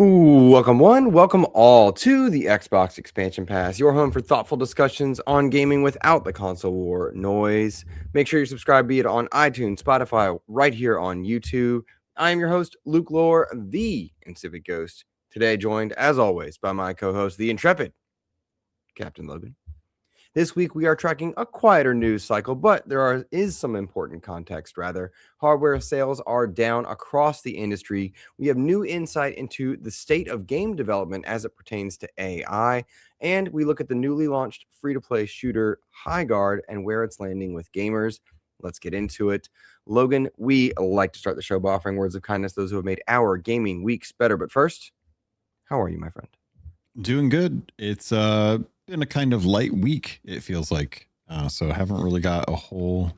Ooh, welcome one, welcome all to the Xbox Expansion Pass, your home for thoughtful discussions on gaming without the console war noise. Make sure you subscribe, be it on iTunes, Spotify, right here on YouTube. I am your host, Luke Lore, the Insipid Ghost. Today, joined as always by my co-host, the intrepid Captain Logan. This week, we are tracking a quieter news cycle, but there is some important context, rather. Hardware sales are down across the industry. We have new insight into the state of game development as it pertains to AI, and we look at the newly launched free-to-play shooter Highguard and where it's landing with gamers. Let's get into it. Logan, we like to start the show by offering words of kindness to those who have made our gaming weeks better. But first, how are you, my friend? Doing good. It's been a kind of light week, it feels like. So I haven't really got a whole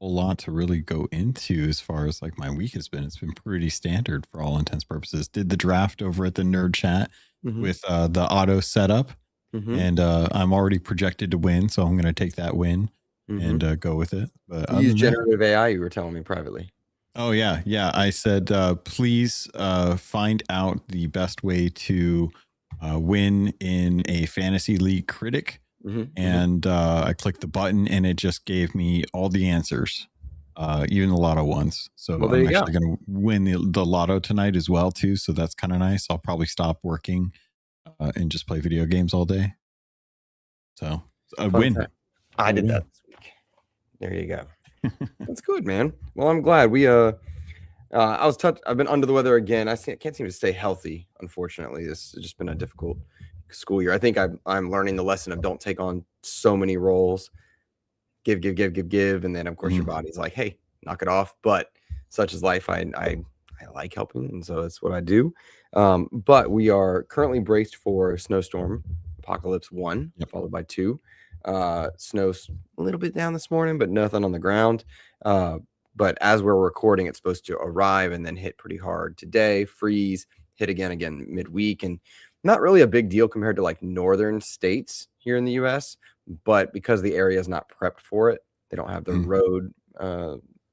lot to really go into as far as like my week has been. It's been pretty standard for all intents purposes. Did the draft over at the Nerd Chat with the auto setup, and I'm already projected to win, so I'm going to take that win and go with it. But You use generative AI, you were telling me privately. Oh yeah. I said, please find out the best way to win in a fantasy league critic. And I clicked the button and it just gave me all the answers, even the lotto ones. So Well, I'm actually going to win the lotto tonight as well too. So that's kind of nice. I'll probably stop working and just play video games all day. So a win. I did that this week. There you go. That's good, man. Well, I'm glad we I've been under the weather again. I can't seem to stay healthy, unfortunately. This has just been a difficult school year. I think I'm learning the lesson of don't take on so many roles. Give, and then of course your body's like, hey, knock it off. But such is life. I like helping, and so that's what I do. But we are currently braced for snowstorm apocalypse 1, followed by 2. Snow's a little bit down this morning, but nothing on the ground. But as we're recording, it's supposed to arrive and then hit pretty hard today, freeze, hit again midweek, and not really a big deal compared to like northern states here in the US. But because the area is not prepped for it, they don't have the road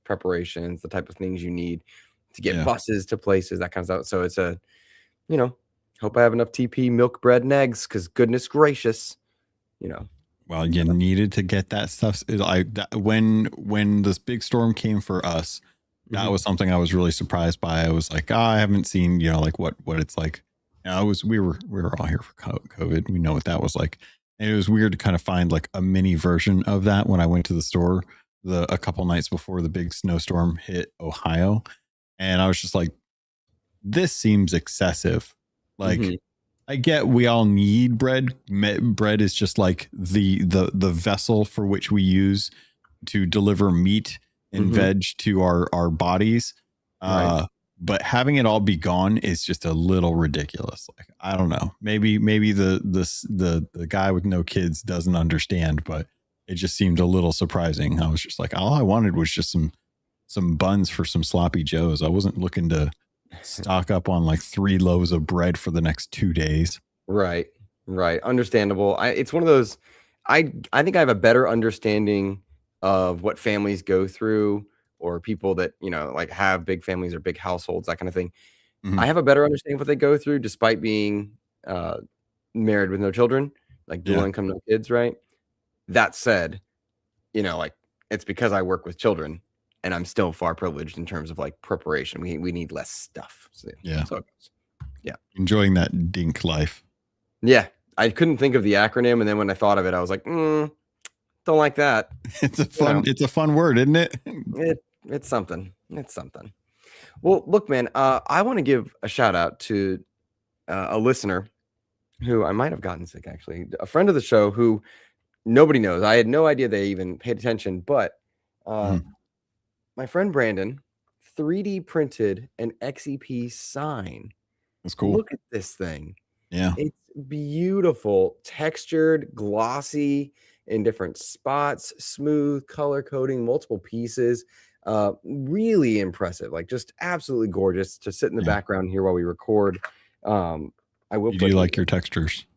preparations, the type of things you need to get buses to places, that kind of stuff. So it's hope I have enough TP, milk, bread, and eggs, because goodness gracious, Well, you needed to get that stuff. When this big storm came for us, that was something I was really surprised by. I was like, I haven't seen, like what it's like. We were all here for COVID. We know what that was like. And it was weird to kind of find like a mini version of that when I went to the store a couple nights before the big snowstorm hit Ohio. And I was just like, this seems excessive. Like, I get we all need bread. Bread is just like the vessel for which we use to deliver meat and veg to our bodies. Right. But having it all be gone is just a little ridiculous. Like, I don't know. Maybe the guy with no kids doesn't understand, but it just seemed a little surprising. I was just like, all I wanted was just some buns for some sloppy joes. I wasn't looking to stock up on like 3 loaves of bread for the next 2 days. Right. Understandable. It's one of those, I think I have a better understanding of what families go through, or people that, like have big families or big households, that kind of thing. I have a better understanding of what they go through despite being married with no children, like dual income, no kids, right? That said, like it's because I work with children and I'm still far privileged in terms of like preparation. We need less stuff. So, Enjoying that dink life. Yeah. I couldn't think of the acronym, and then when I thought of it, I was like, don't like that. It's a fun word, isn't it? It's something. Well, look, man, I want to give a shout out to a listener who I might have gotten sick, actually, a friend of the show who nobody knows. I had no idea they even paid attention, but my friend Brandon 3D printed an XEP sign. That's cool. Look at this thing. Yeah. It's beautiful, textured, glossy, in different spots, smooth, color coding, multiple pieces. Really impressive, like just absolutely gorgeous to sit in the background here while we record. I will. Do you like your textures?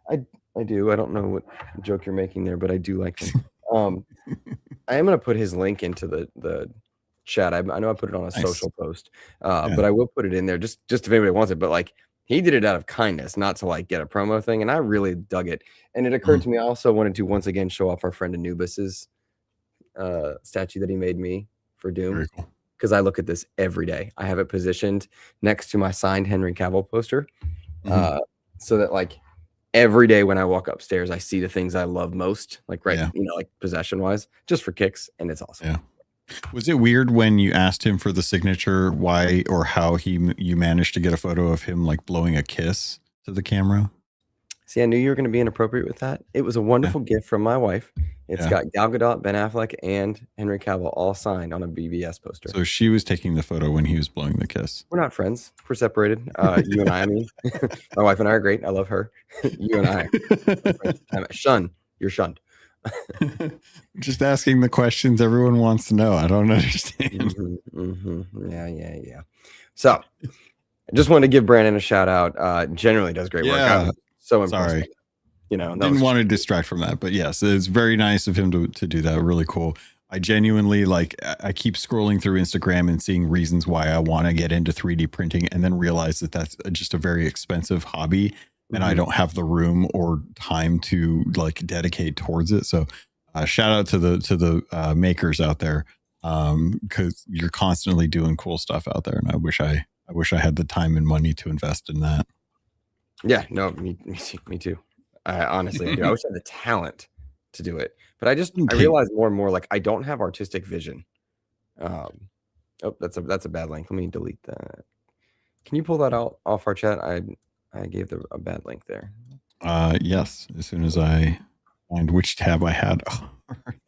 I do. I don't know what joke you're making there, but I do like them. I am going to put his link into the chat. I know I put it on a social post, but I will put it in there just if anybody wants it. But like, He did it out of kindness, not to like get a promo thing, and I really dug it. And it occurred to me I also wanted to once again show off our friend Anubis's statue that he made me for Doom. Very cool. Because I look at this every day. I have it positioned next to my signed Henry Cavill poster, so that like every day when I walk upstairs, I see the things I love most, like like possession wise, just for kicks, and it's awesome. Yeah. Was it weird when you asked him for the signature, why or how you managed to get a photo of him like blowing a kiss to the camera? See, I knew you were going to be inappropriate with that. It was a wonderful gift from my wife. It's got Gal Gadot, Ben Affleck, and Henry Cavill all signed on a BVS poster. So she was taking the photo when he was blowing the kiss. We're not friends. We're separated. You and I mean, my wife and I are great. I love her. You and I are shunned. You're shunned. Just asking the questions everyone wants to know. I don't understand. Yeah. So I just wanted to give Brandon a shout out. Generally does great work. I was so impressed. Sorry. Didn't want to distract from that, but yes, it's very nice of him to do that. Really cool. I genuinely I keep scrolling through Instagram and seeing reasons why I want to get into 3D printing, and then realize that that's just a very expensive hobby, and I don't have the room or time to like dedicate towards it. So shout out to the makers out there, because you're constantly doing cool stuff out there, and I wish I had the time and money to invest in that. Yeah, no, me too. Honestly, I wish I had the talent to do it, but I realize more and more like I don't have artistic vision. Oh, that's a bad link. Let me delete that. Can you pull that out off our chat? I gave a bad link there. Yes, as soon as I find which tab I had.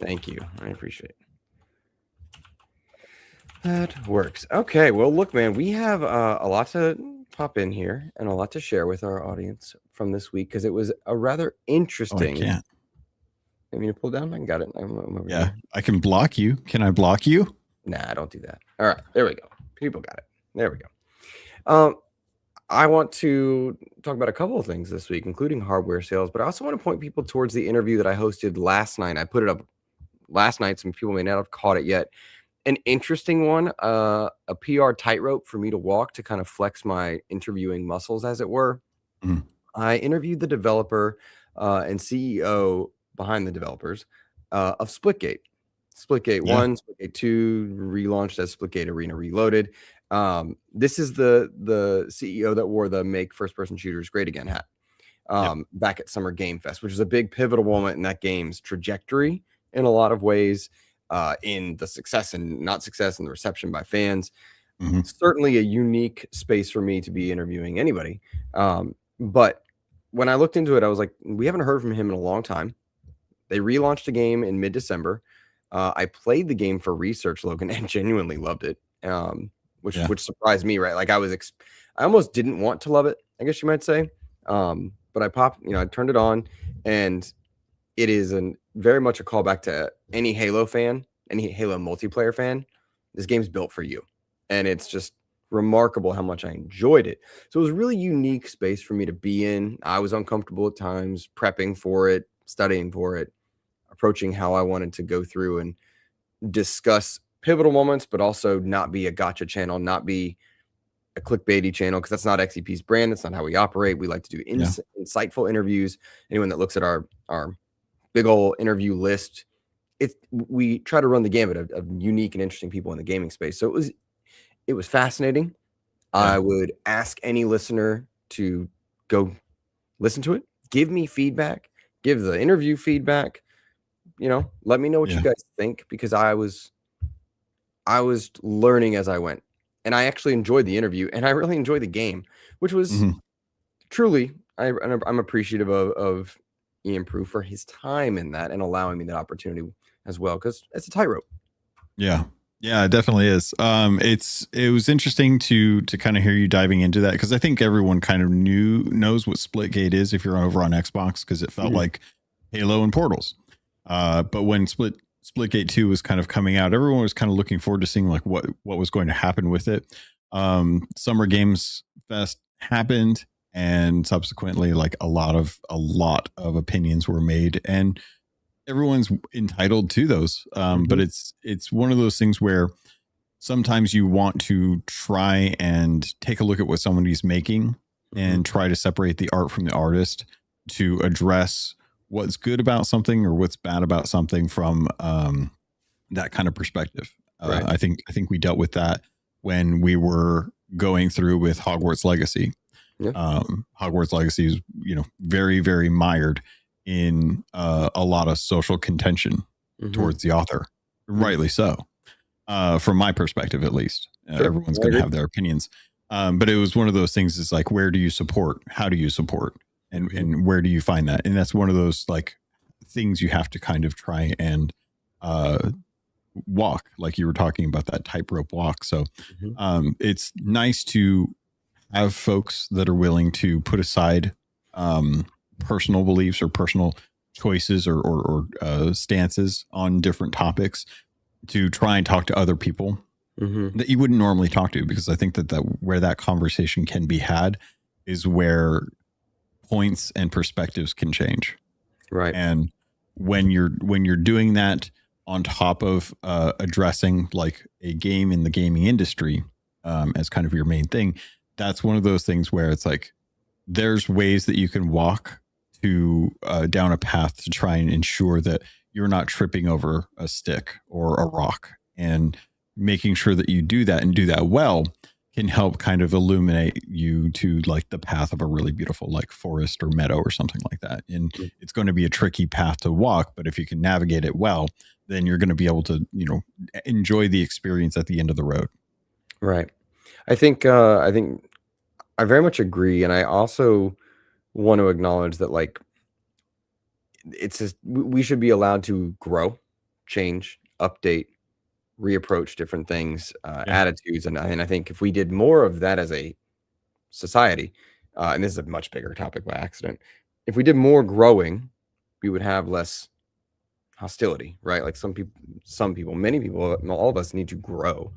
Thank you. I appreciate it. That works. Okay, well, look, man, we have a lot to pop in here and a lot to share with our audience from this week, because it was a rather interesting. I can't. I mean, pull down. I got it. Yeah, I can block you. Can I block you? Nah, don't do that. All right, there we go. People got it. There we go. I want to talk about a couple of things this week, including hardware sales, but I also want to point people towards the interview that I hosted last night. I put it up last night. Some people may not have caught it yet. An interesting one, a PR tightrope for me to walk to kind of flex my interviewing muscles, as it were. I interviewed the developer and CEO behind the developers of Splitgate. Splitgate 1, Splitgate 2, relaunched as Splitgate Arena Reloaded. This is the CEO that wore the Make First-Person Shooters Great Again hat back at Summer Game Fest, which was a big pivotal moment in that game's trajectory in a lot of ways, in the success and not success and the reception by fans. Certainly a unique space for me to be interviewing anybody. But when I looked into it, I was like, we haven't heard from him in a long time. They relaunched the game in mid-December. I played the game for research, Logan, and genuinely loved it, which surprised me, right? Like I almost didn't want to love it, I guess you might say. But I turned it on, and it is very much a callback to any Halo fan, any Halo multiplayer fan. This game's built for you, and it's just remarkable how much I enjoyed it. So it was a really unique space for me to be in. I was uncomfortable at times, prepping for it, studying for it, approaching how I wanted to go through and discuss pivotal moments, but also not be a gotcha channel, not be a clickbaity channel, because that's not XEP's brand. That's not how we operate. We like to do insightful interviews. Anyone that looks at our big old interview list, we try to run the gamut of unique and interesting people in the gaming space. So it was fascinating. I would ask any listener to go listen to it, give me feedback, give the interview feedback, let me know what you guys think, because I was learning as I went, and I actually enjoyed the interview, and I really enjoyed the game, which was truly, I'm appreciative of Ian Prue for his time in that and allowing me that opportunity as well, because it's a tightrope. Yeah, it definitely is. It was interesting to kind of hear you diving into that, because I think everyone kind of knows what Splitgate is if you're over on Xbox, because it felt like Halo and Portals. But when Splitgate 2 was kind of coming out, everyone was kind of looking forward to seeing like what was going to happen with it. Summer Games Fest happened, and subsequently like a lot of opinions were made, and everyone's entitled to those. But it's one of those things where sometimes you want to try and take a look at what somebody's making and try to separate the art from the artist to address what's good about something or what's bad about something from that kind of perspective. Right. I think we dealt with that when we were going through with Hogwarts Legacy. Yeah. Hogwarts Legacy is, very, very mired in a lot of social contention towards the author, rightly so. From my perspective, at least, everyone's going to have their opinions. But it was one of those things. Is like, where do you support? How do you support? And where do you find that? And that's one of those like things you have to kind of try and walk, like you were talking about, that tightrope walk. So it's nice to have folks that are willing to put aside personal beliefs or personal choices or stances on different topics to try and talk to other people that you wouldn't normally talk to, because I think that where that conversation can be had is where points and perspectives can change. Right. And when you're doing that on top of addressing like a game in the gaming industry as kind of your main thing, that's one of those things where it's like there's ways that you can walk to down a path to try and ensure that you're not tripping over a stick or a rock, and making sure that you do that and do that well can help kind of illuminate you to like the path of a really beautiful like forest or meadow or something like that. And it's going to be a tricky path to walk, but if you can navigate it well, then you're going to be able to, enjoy the experience at the end of the road. Right. I think I very much agree. And I also want to acknowledge that like it's just, we should be allowed to grow, change, update, reapproach different things, attitudes. And I think if we did more of that as a society, and this is a much bigger topic by accident, if we did more growing, we would have less hostility, right? Like some people, many people, all of us need to grow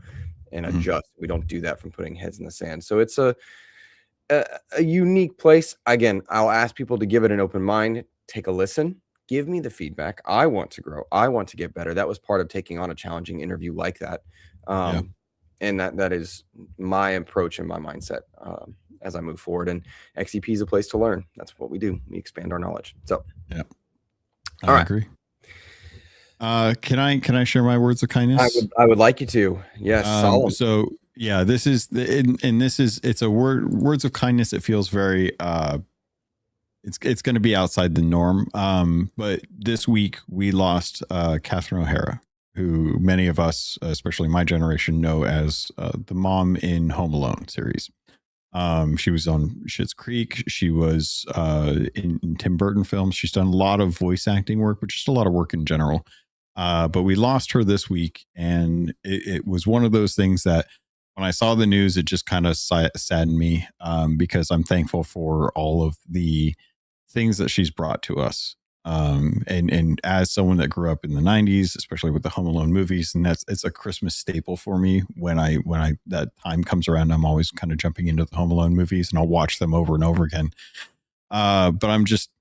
and adjust. We don't do that from putting heads in the sand. So it's a unique place. Again, I'll ask people to give it an open mind, take a listen, give me the feedback. I want to grow. I want to get better. That was part of taking on a challenging interview like that. And that is my approach and my mindset as I move forward. And XEP is a place to learn. That's what we do. We expand our knowledge. So, I agree. Can I share my words of kindness? I would like you to. Yes. So yeah, this is it's a words of kindness. It feels very it's going to be outside the norm. But this week we lost Catherine O'Hara, who many of us, especially my generation, know as the mom in Home Alone series. She was on Schitt's Creek. She was in Tim Burton films. She's done a lot of voice acting work, but just a lot of work in general. But we lost her this week, and it was one of those things that when I saw the news, it just kind of saddened me because I'm thankful for all of the things that she's brought to us. And as someone that grew up in the 90s, especially with the Home Alone movies, and it's a Christmas staple for me. When I that time comes around, I'm always kind of jumping into the Home Alone movies, and I'll watch them over and over again. But I'm just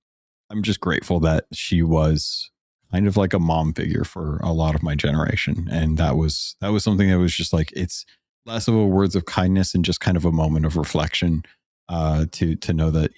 grateful that she was kind of like a mom figure for a lot of my generation. And that was something that was just like, it's less of a words of kindness and just kind of a moment of reflection to know that,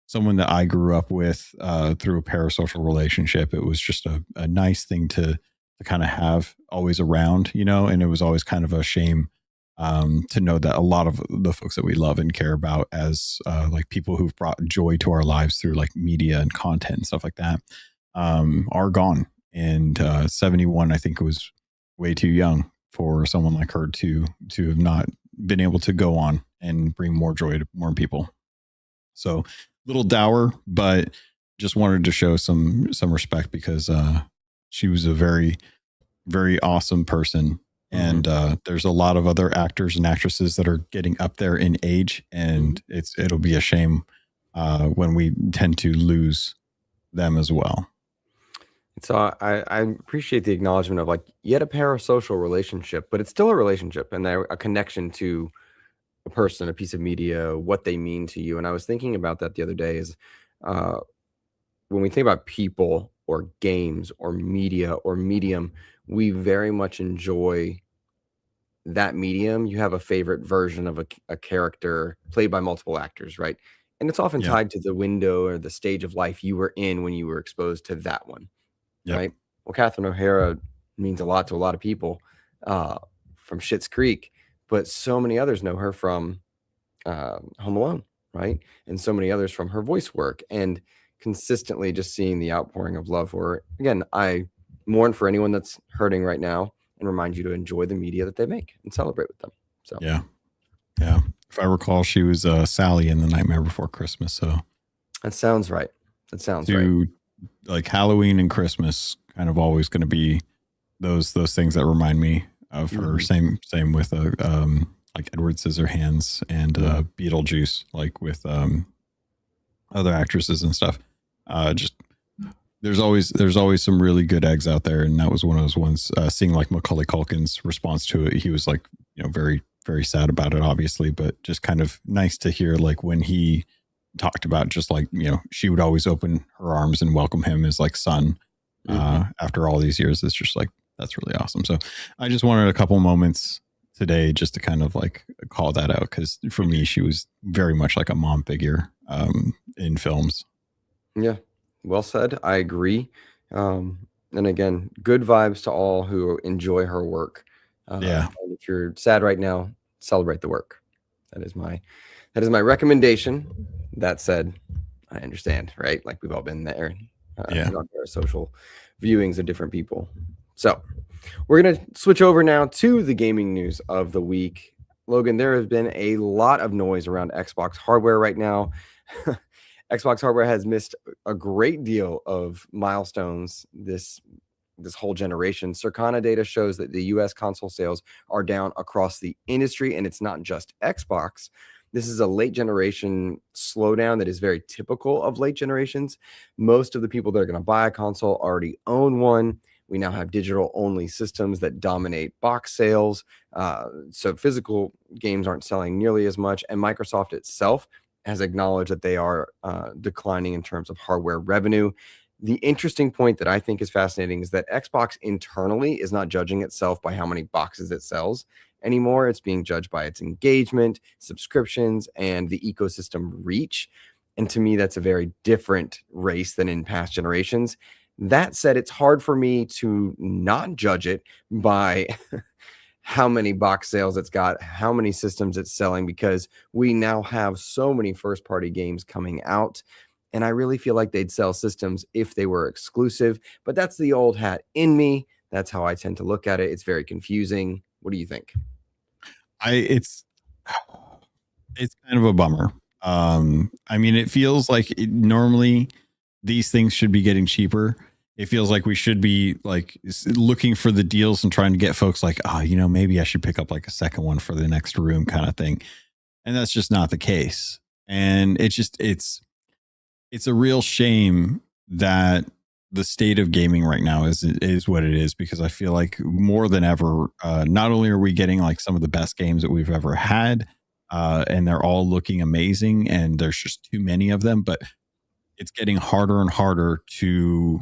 someone that I grew up with through a parasocial relationship. It was just a nice thing to kind of have always around, and it was always kind of a shame to know that a lot of the folks that we love and care about as like people who've brought joy to our lives through like media and content and stuff like that are gone. And 71, I think, was way too young for someone like her to have not been able to go on and bring more joy to more people. So little dour, but just wanted to show some respect because she was a very, very awesome person. And there's a lot of other actors and actresses that are getting up there in age, and it'll be a shame when we tend to lose them as well. So I appreciate the acknowledgement of like, yet a parasocial relationship, but it's still a relationship and a connection to a person, a piece of media, what they mean to you. And I was thinking about that the other day is when we think about people or games or media or medium, we very much enjoy that medium, you have a favorite version of a character played by multiple actors, right? And it's often Yep. tied to the window or the stage of life you were in when you were exposed to that one, Yep. right? Well, Catherine O'Hara means a lot to a lot of people uh, from Schitt's Creek, but so many others know her from Home Alone, right? And so many others from her voice work, and consistently just seeing the outpouring of love for her. Again, I mourn for anyone that's hurting right now and remind you to enjoy the media that they make and celebrate with them. So Yeah. Yeah. If I recall, she was Sally in The Nightmare Before Christmas. So that sounds right. That sounds right. to like Halloween and Christmas, kind of always going to be those things that remind me of her. Mhm. Same with like Edward Scissorhands and Yeah. Beetlejuice, like with other actresses and stuff. Just there's always some really good eggs out there, and that was one of those ones. Seeing like Macaulay Culkin's response to it, he was like, very very sad about it, obviously, but just kind of nice to hear, like when he talked about just like, she would always open her arms and welcome him as like son after all these years. It's just like, that's really awesome. So I just wanted a couple moments today just to kind of like call that out, because for me, she was very much like a mom figure in films. Yeah. Well said. I agree. And again, good vibes to all who enjoy her work. Yeah. And if you're sad right now, celebrate the work. That is my recommendation. That said, I understand, right? Like we've all been there. Yeah. On our social viewings of different people. So we're gonna switch over now to the gaming news of the week. Logan, there has been a lot of noise around Xbox hardware right now. Xbox hardware has missed a great deal of milestones this whole generation. Circana data shows that the US console sales are down across the industry, and it's not just Xbox. This is a late generation slowdown that is very typical of late generations. Most of the people that are going to buy a console already own one. We now have digital only systems that dominate box sales. So physical games aren't selling nearly as much. And Microsoft itself has acknowledged that they are declining in terms of hardware revenue. The interesting point that I think is fascinating is that Xbox internally is not judging itself by how many boxes it sells anymore. It's being judged by its engagement, subscriptions, and the ecosystem reach. And to me, that's a very different race than in past generations. That said, it's hard for me to not judge it by how many box sales it's got, how many systems it's selling, because we now have so many first party games coming out. And I really feel like they'd sell systems if they were exclusive, but that's the old hat in me. That's how I tend to look at it. It's very confusing. What do you think? It's kind of a bummer. I mean, it feels like normally these things should be getting cheaper. It feels like we should be like looking for the deals and trying to get folks like, maybe I should pick up like a second one for the next room kind of thing. And that's just not the case. And it's a real shame that the state of gaming right now is what it is, because I feel like more than ever, not only are we getting like some of the best games that we've ever had, and they're all looking amazing, and there's just too many of them, but it's getting harder and harder to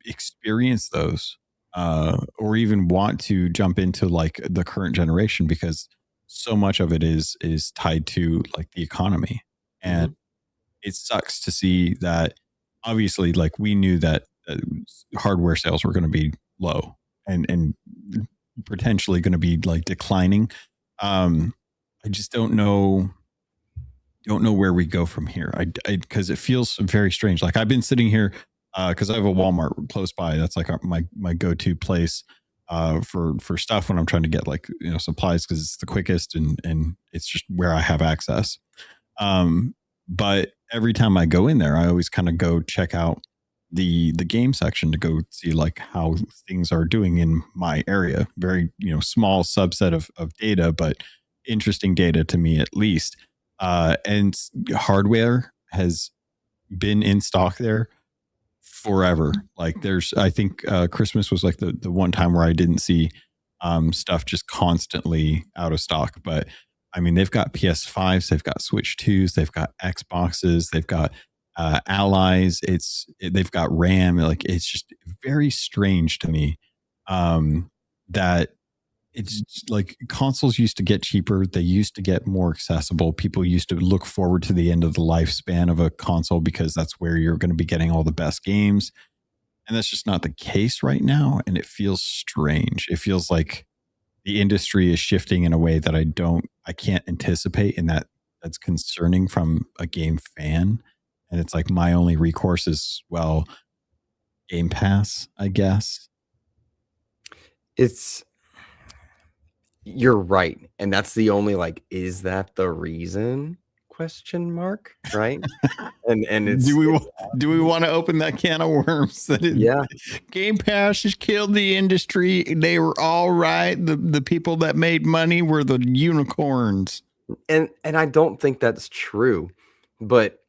experience those, or even want to jump into like the current generation, because so much of it is tied to like the economy. And it sucks to see that. Obviously, like we knew that hardware sales were going to be low and potentially going to be like declining. I just don't know where we go from here. I because it feels very strange. Like I've been sitting here because I have a Walmart close by. That's like my go-to place for stuff when I'm trying to get like supplies, because it's the quickest and it's just where I have access. But every time I go in there, I always kind of go check out the game section to go see like how things are doing in my area. Very small subset of data, but interesting data to me at least. And hardware has been in stock there forever. Like I think Christmas was like the one time where I didn't see stuff just constantly out of stock. But I mean, they've got PS5s, they've got Switch 2s, they've got Xboxes, they've got allies. They've got RAM. Like it's just very strange to me that it's like consoles used to get cheaper. They used to get more accessible. People used to look forward to the end of the lifespan of a console because that's where you're going to be getting all the best games. And that's just not the case right now. And it feels strange. It feels like the industry is shifting in a way that I can't anticipate. And that's concerning from a game fan. And it's like my only recourse is, well, Game Pass, I guess. You're right. And that's the only like, is that the reason? Question mark, right? And it's do we want to open that can of worms that yeah. Game Pass has killed the industry? They were all right. The people that made money were the unicorns. And I don't think that's true, but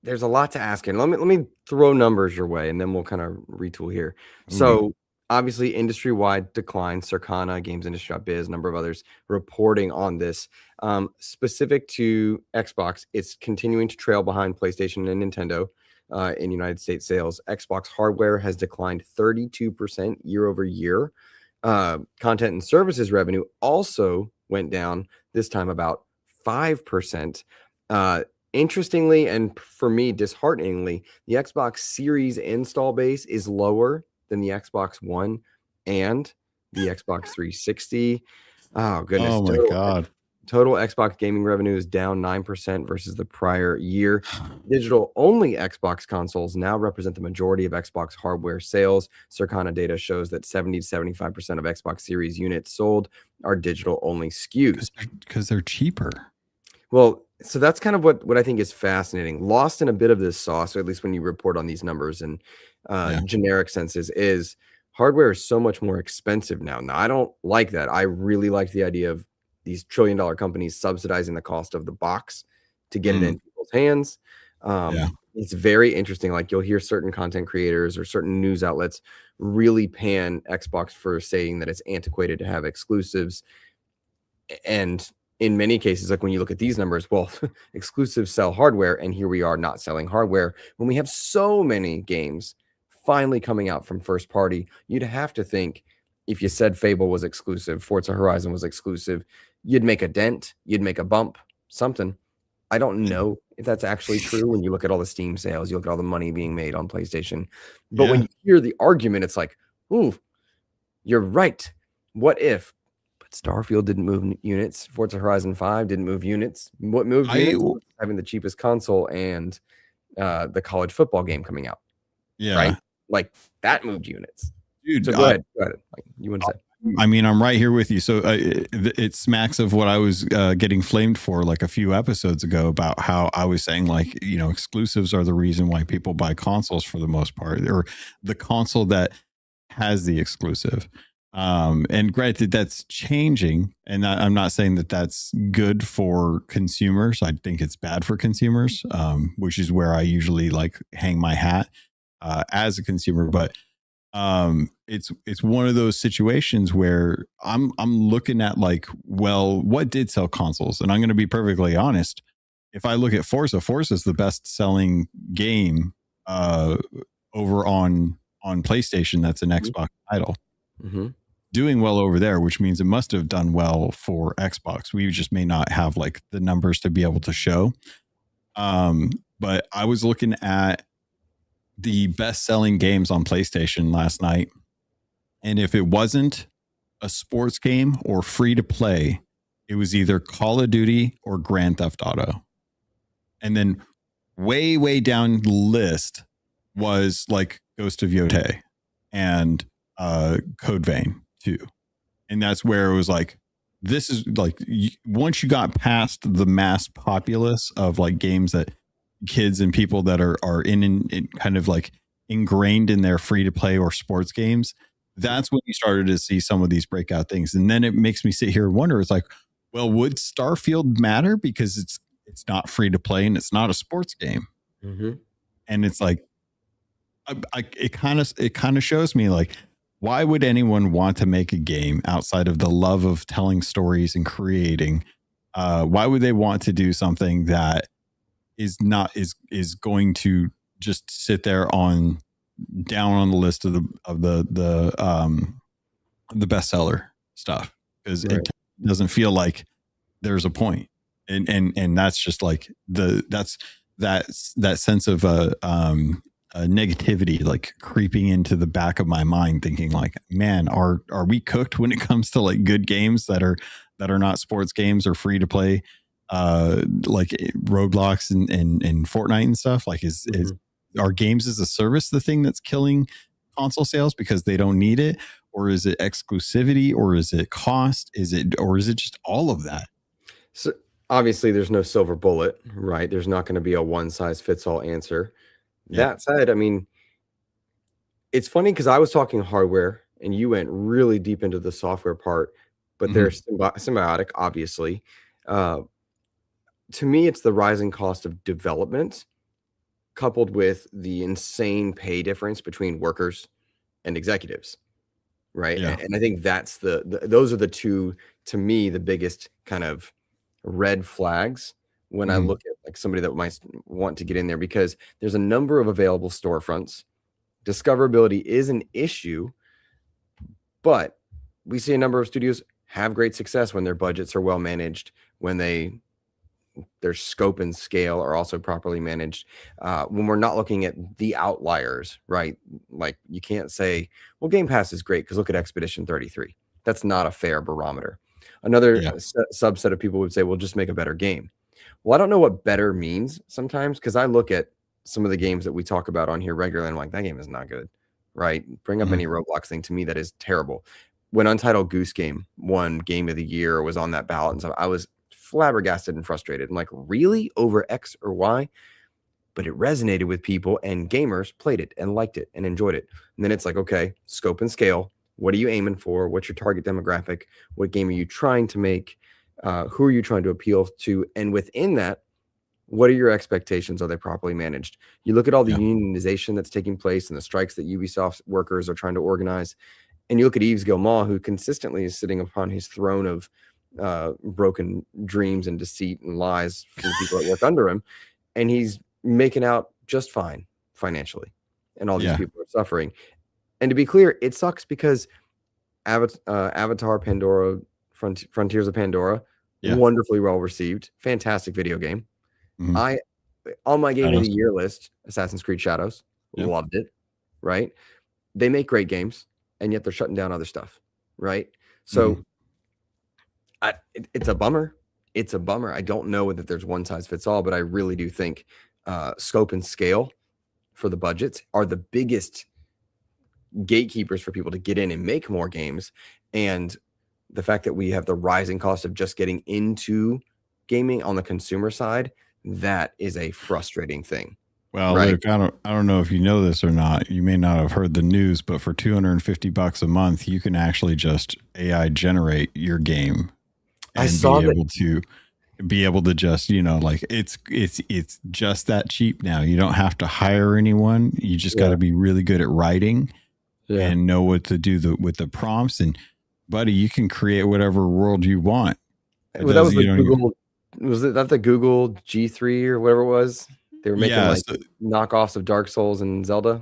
there's a lot to ask. And let me throw numbers your way, and then we'll kind of retool here. So obviously, industry-wide decline. Circana, Games Industry.biz, a number of others reporting on this. Specific to Xbox, it's continuing to trail behind PlayStation and Nintendo in United States sales. Xbox hardware has declined 32% year over year. Content and services revenue also went down, this time about 5%. Interestingly, and for me, dishearteningly, the Xbox Series install base is lower than the Xbox One and the Xbox 360. Oh, goodness. Oh, my God. Total Xbox gaming revenue is down 9% versus the prior year. Digital-only Xbox consoles now represent the majority of Xbox hardware sales. Circana data shows that 70 to 75% of Xbox Series units sold are digital-only SKUs. Because they're cheaper. Well, so that's kind of what I think is fascinating. Lost in a bit of this sauce, or at least when you report on these numbers and generic senses, is hardware is so much more expensive now. Now, I don't like that. I really like the idea of these trillion-dollar companies subsidizing the cost of the box to get it in people's hands. It's very interesting. Like, you'll hear certain content creators or certain news outlets really pan Xbox for saying that it's antiquated to have exclusives. And in many cases, like when you look at these numbers, well, exclusives sell hardware, and here we are not selling hardware when we have so many games finally coming out from first party. You'd have to think, if you said Fable was exclusive, Forza Horizon was exclusive, you'd make a dent, you'd make a bump, something. I don't know if that's actually true when you look at all the Steam sales, you look at all the money being made on PlayStation. But when you hear the argument, it's like, ooh, you're right. What if? But Starfield didn't move units. Forza Horizon 5 didn't move units. What moved units was having the cheapest console and the college football game coming out. Yeah. Right? Like, that moved units. Dude, so go ahead. Like, you want to say? I mean, I'm right here with you. So it smacks of what I was getting flamed for like a few episodes ago about how I was saying, like, you know, exclusives are the reason why people buy consoles for the most part, or the console that has the exclusive. And granted, that's changing. And I'm not saying that that's good for consumers. I think it's bad for consumers, which is where I usually like hang my hat as a consumer. But it's one of those situations where I'm looking at like, well, what did sell consoles? And I'm going to be perfectly honest. If I look at Forza is the best selling game over on PlayStation. That's an Xbox title. Doing well over there, which means it must have done well for Xbox. We just may not have like the numbers to be able to show. But I was looking at the best-selling games on PlayStation last night, and if it wasn't a sports game or free to play, it was either Call of Duty or Grand Theft Auto. And then way down the list was like Ghost of Yotei and Code Vein 2. And that's where it was like, this is like, once you got past the mass populace of like games that kids and people that are in kind of like ingrained in their free to play or sports games, that's when you started to see some of these breakout things. And then it makes me sit here and wonder, it's like, well, would Starfield matter because it's not free to play and it's not a sports game? And it's like, it kind of shows me like, why would anyone want to make a game outside of the love of telling stories and creating? Why would they want to do something that is going to just sit there down on the list of the bestseller stuff? because Right. it doesn't feel like there's a point. And that's just like that's that sense of negativity like creeping into the back of my mind, thinking like, man, are we cooked when it comes to like good games that are not sports games or free to play, like Roblox and Fortnite and stuff? Like, is are games as a service the thing that's killing console sales because they don't need it? Or is it exclusivity? Or is it cost? Is it just all of that? So obviously there's no silver bullet, right? There's not going to be a one size fits all answer. Yep. That said, I mean, it's funny because I was talking hardware and you went really deep into the software part, but they're symbiotic, obviously. To me, it's the rising cost of development coupled with the insane pay difference between workers and executives, right? Yeah. And I think that's those are the two, to me, the biggest kind of red flags when I look at like somebody that might want to get in there, because there's a number of available storefronts. Discoverability is an issue, but we see a number of studios have great success when their budgets are well managed, when their scope and scale are also properly managed. When we're not looking at the outliers, right? Like you can't say, well, Game Pass is great because look at Expedition 33. That's not a fair barometer. Another subset of people would say, well, just make a better game. Well, I don't know what better means sometimes, because I look at some of the games that we talk about on here regularly and I'm like, that game is not good, right? Bring up any Roblox thing to me that is terrible. When Untitled Goose Game won Game of the Year or was on that ballot and stuff, I was flabbergasted and frustrated. I'm like, really? Over X or Y? But it resonated with people and gamers played it and liked it and enjoyed it. And then it's like, okay, scope and scale. What are you aiming for? What's your target demographic? What game are you trying to make? Who are you trying to appeal to? And within that, what are your expectations? Are they properly managed? You look at all the unionization that's taking place and the strikes that Ubisoft workers are trying to organize. And you look at Yves Guillemot, who consistently is sitting upon his throne of broken dreams and deceit and lies from the people that work under him, and he's making out just fine financially, and all these people are suffering. And to be clear, it sucks because Avatar Pandora, Frontiers of Pandora, wonderfully well received, fantastic video game. I on my game of the year list, Assassin's Creed Shadows, loved it, right? They make great games, and yet they're shutting down other stuff, right? So it's a bummer. It's a bummer. I don't know that there's one size fits all, but I really do think scope and scale for the budgets are the biggest gatekeepers for people to get in and make more games. And the fact that we have the rising cost of just getting into gaming on the consumer side, that is a frustrating thing. Well, right? Luke, I don't know if you know this or not. You may not have heard the news, but for $250 a month, you can actually just AI generate your game. And I saw be able to just, you know, like it's just that cheap now. You don't have to hire anyone. You just got to be really good at writing and know what to do with the prompts. And buddy, you can create whatever world you want. Well, that was the Google. Was that the Google G3 or whatever it was? They were making knockoffs of Dark Souls and Zelda.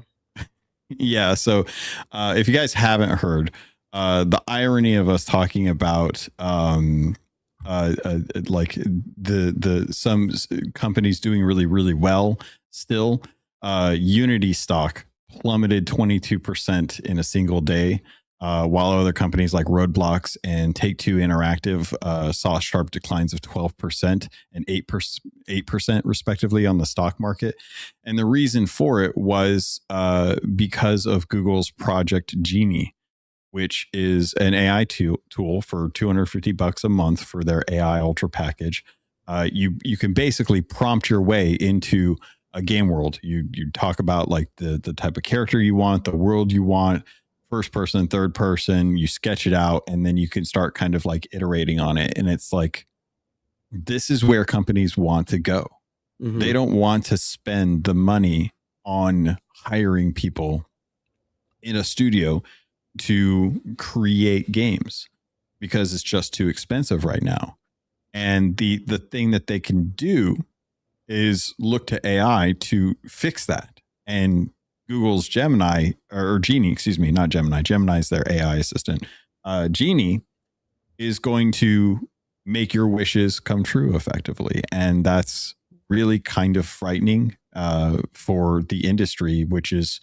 Yeah. So if you guys haven't heard, the irony of us talking about like some companies doing really, really well still, Unity stock plummeted 22% in a single day, while other companies like Roadblocks and Take-Two Interactive saw sharp declines of 12% and 8% respectively on the stock market. And the reason for it was because of Google's Project Genie, which is an AI tool for $250 a month for their AI Ultra package. You can basically prompt your way into a game world. You talk about like the type of character you want, the world you want, first person, third person, you sketch it out, and then you can start kind of like iterating on it. And it's like, this is where companies want to go. They don't want to spend the money on hiring people in a studio to create games because it's just too expensive right now. And the thing that they can do is look to AI to fix that. And Google's Gemini, or Genie, excuse me, not Gemini. Gemini is their AI assistant. Genie is going to make your wishes come true effectively. And that's really kind of frightening for the industry, which is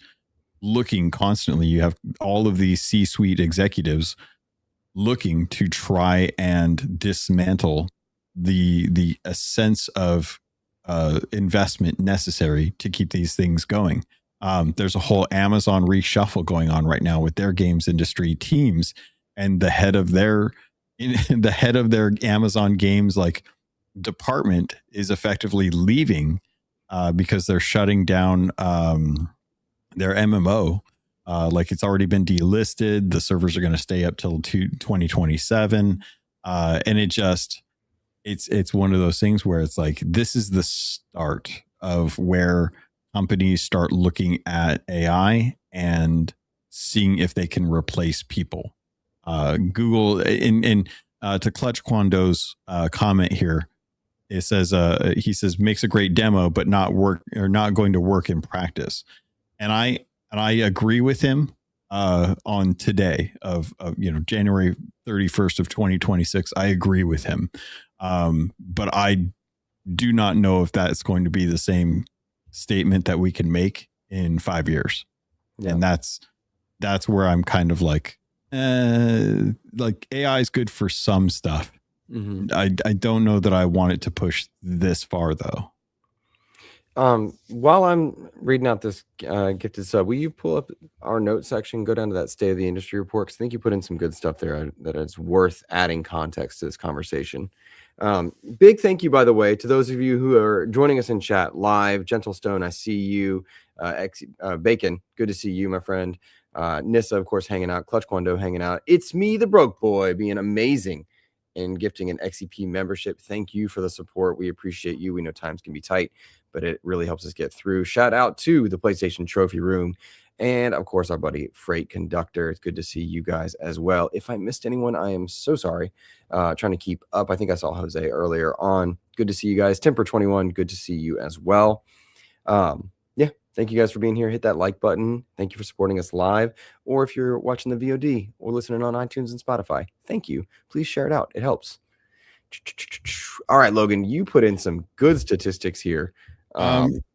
looking constantly. You have all of these C-suite executives looking to try and dismantle the a sense of investment necessary to keep these things going. There's a whole Amazon reshuffle going on right now with their games industry teams, and the head of their Amazon games like department is effectively leaving because they're shutting down their MMO. Like it's already been delisted. The servers are going to stay up till 2027. And it's one of those things where it's like, this is the start of where companies start looking at AI and seeing if they can replace people. Google to Clutch Kwando's comment here, it says he says makes a great demo, but not going to work in practice. And I agree with him on today of January 31st of 2026. I agree with him, but I do not know if that's going to be the same statement that we can make in 5 years. Yeah. And that's where I'm kind of like AI is good for some stuff. Mm-hmm. I don't know that I want it to push this far though. While I'm reading out this gifted sub, will you pull up our note section, go down to that state of the industry report? Because I think you put in some good stuff there that is worth adding context to this conversation. Big thank you, by the way, to those of you who are joining us in chat live. Gentle Stone, I see you. Bacon, good to see you, my friend. Nissa, of course, hanging out. Clutch Kwando hanging out. It's me, the broke boy, being amazing and gifting an XEP membership. Thank you for the support. We appreciate you. We know times can be tight, but it really helps us get through. Shout out to the PlayStation Trophy Room and, of course, our buddy Freight Conductor. It's good to see you guys as well. If I missed anyone, I am so sorry. Trying to keep up. I think I saw Jose earlier on. Good to see you guys. Temper21, good to see you as well. Yeah, thank you guys for being here. Hit that like button. Thank you for supporting us live. Or if you're watching the VOD or listening on iTunes and Spotify, thank you. Please share it out. It helps. All right, Logan, you put in some good statistics here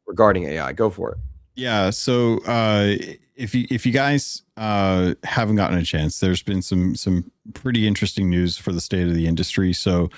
regarding AI. Go for it. Yeah. So if you guys haven't gotten a chance, there's been some pretty interesting news for the state of the industry. So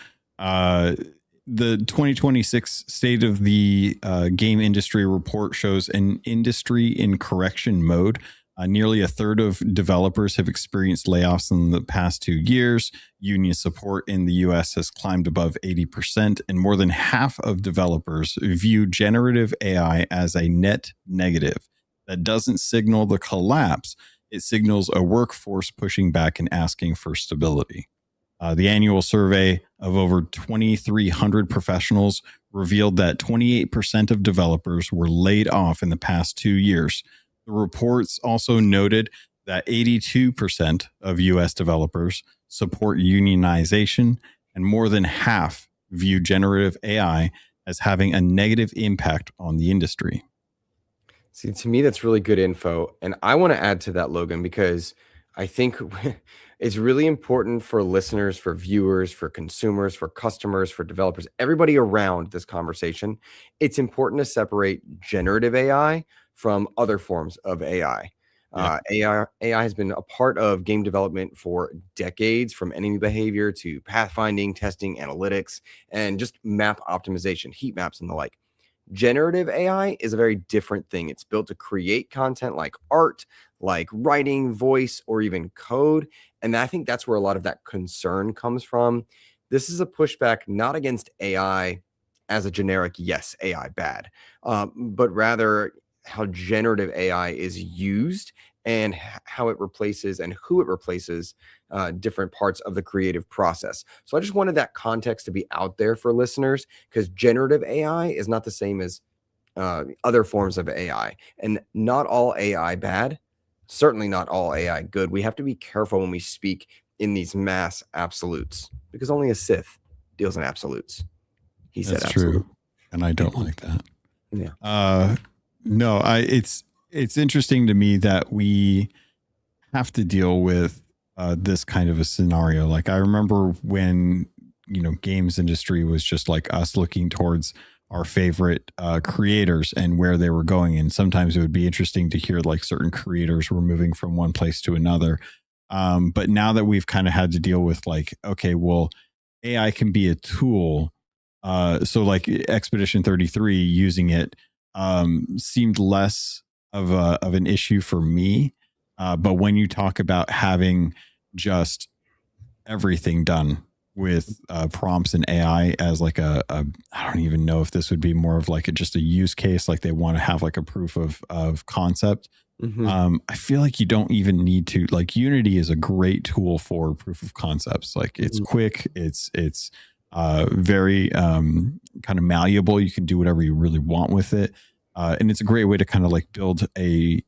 the 2026 State of the Game Industry report shows an industry in correction mode. Nearly a third of developers have experienced layoffs in the past 2 years. Union support in the US has climbed above 80%, and more than half of developers view generative AI as a net negative. That doesn't signal the collapse. It signals a workforce pushing back and asking for stability. The annual survey of over 2,300 professionals revealed that 28% of developers were laid off in the past 2 years. The reports also noted that 82% of U.S. developers support unionization, and more than half view generative AI as having a negative impact on the industry. See, to me, that's really good info. And I want to add to that, Logan, because I think it's really important for listeners, for viewers, for consumers, for customers, for developers, everybody around this conversation. It's important to separate generative AI from other forms of AI. Yeah. AI has been a part of game development for decades, from enemy behavior to pathfinding, testing, analytics, and just map optimization, heat maps, and the like. Generative AI is a very different thing. It's built to create content like art, like writing, voice, or even code. And I think that's where a lot of that concern comes from. This is a pushback not against AI as a generic, yes, AI bad, but rather how generative AI is used and how it replaces and who it replaces different parts of the creative process. So I just wanted that context to be out there for listeners, because generative AI is not the same as other forms of AI, and not all AI bad, certainly not all AI good. We have to be careful when we speak in these mass absolutes, because only a Sith deals in absolutes. He said that's absolute. True, and I don't like that. Yeah. No, it's interesting to me that we have to deal with this kind of a scenario. Like I remember when games industry was just like us looking towards our favorite creators and where they were going, and sometimes it would be interesting to hear like certain creators were moving from one place to another. But now that we've kind of had to deal with like, okay, well, AI can be a tool. So like Expedition 33 using it seemed less of an issue for me. But when you talk about having just everything done with prompts and AI as like I don't even know if this would be more of like just a use case, like they want to have like a proof of concept. I feel like you don't even need to, like Unity is a great tool for proof of concepts. Like it's quick, it's very kind of malleable. You can do whatever you really want with it. And it's a great way to kind of like build a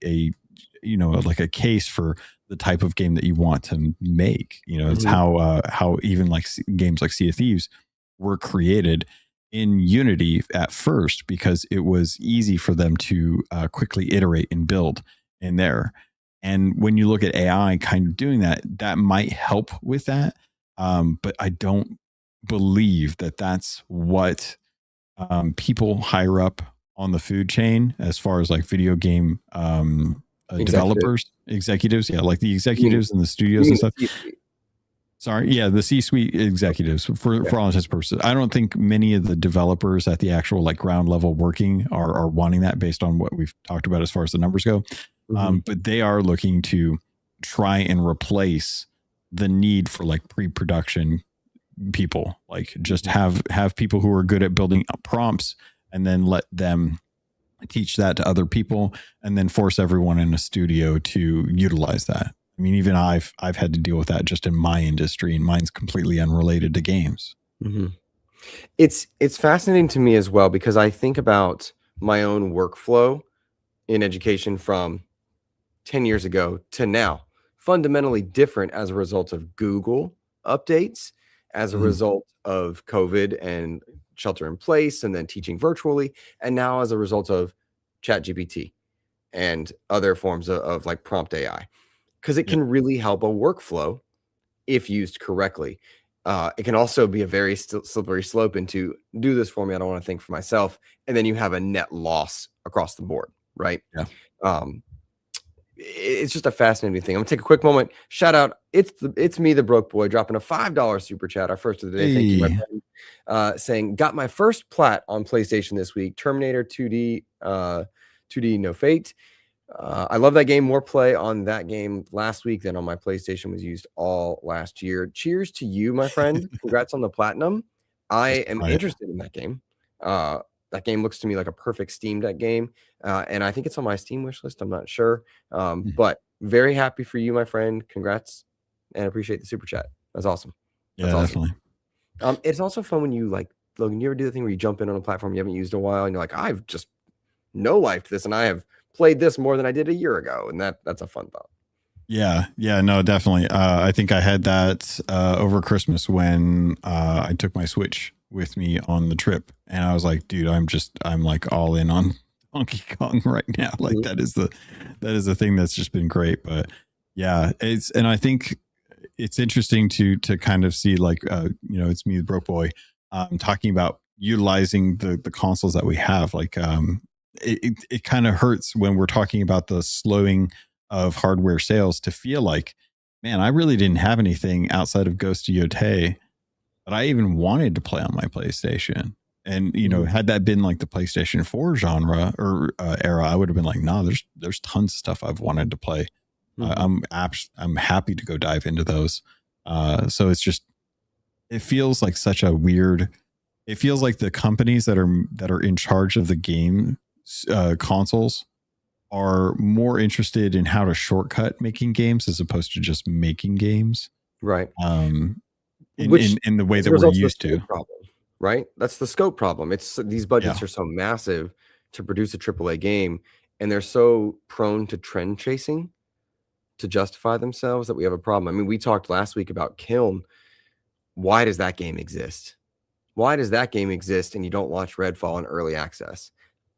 like a case for the type of game that you want to make. It's how even like games like Sea of Thieves were created in Unity at first, because it was easy for them to quickly iterate and build in there. And when you look at AI kind of doing that, that might help with that. But I don't believe that that's what people higher up on the food chain, as far as like video game developers, executives, like the executives in the studios and stuff. Sorry, the C-suite executives for all intents and purposes. I don't think many of the developers at the actual like ground level working are wanting that, based on what we've talked about as far as the numbers go. But they are looking to try and replace the need for like pre-production people. Like just have people who are good at building up prompts, and then let them teach that to other people, and then force everyone in a studio to utilize that. I mean, even I've had to deal with that just in my industry, and mine's completely unrelated to games. It's fascinating to me as well, because I think about my own workflow in education from 10 years ago to now, fundamentally different as a result of Google updates, as a result of COVID and shelter in place, and then teaching virtually, and now as a result of ChatGPT and other forms of like prompt AI, because it can really help a workflow if used correctly. It can also be a very slippery slope into, do this for me, I don't want to think for myself, and then you have a net loss across the board, right? It's just a fascinating thing. I'm gonna take a quick moment. Shout out, it's me, the broke boy, dropping a $5 super chat, our first of the day. Thank you, my friend. Saying, got my first plat on PlayStation this week. Terminator 2D, 2D No Fate. I love that game. More play on that game last week than on my PlayStation was used all last year. Cheers to you, my friend. Congrats on the platinum. I am interested in that game. That game looks to me like a perfect Steam Deck game. And I think it's on my Steam wish list. I'm not sure. But very happy for you, my friend. Congrats, and appreciate the super chat. That's awesome. That's awesome. Definitely. It's also fun when you like, Logan, you ever do the thing where you jump in on a platform you haven't used in a while, and you're like, I've just no-lifed this, and I have played this more than I did a year ago. And that's a fun thought. Yeah, no, definitely. I think I had that over Christmas when I took my Switch with me on the trip, and I was like, dude, I'm like all in on Donkey Kong right now. Like that is the thing that's just been great. But yeah, and I think it's interesting to kind of see like it's me, the broke boy, talking about utilizing the consoles that we have. Like it kind of hurts when we're talking about the slowing of hardware sales to feel like, man, I really didn't have anything outside of Ghost of Yotei that I even wanted to play on my PlayStation. And had that been like the PlayStation 4 genre or era, I would have been like, no, there's tons of stuff I've wanted to play. I'm happy to go dive into those. So it feels like such a weird. It feels like the companies that are in charge of the game consoles are more interested in how to shortcut making games as opposed to just making games. Right. In the way that we're used to. Problem, right. That's the scope problem. It's these budgets are so massive to produce a AAA game, and they're so prone to trend chasing to justify themselves that we have a problem. I mean, we talked last week about Kiln. Why does that game exist? Why does that game exist and you don't launch Redfall in early access?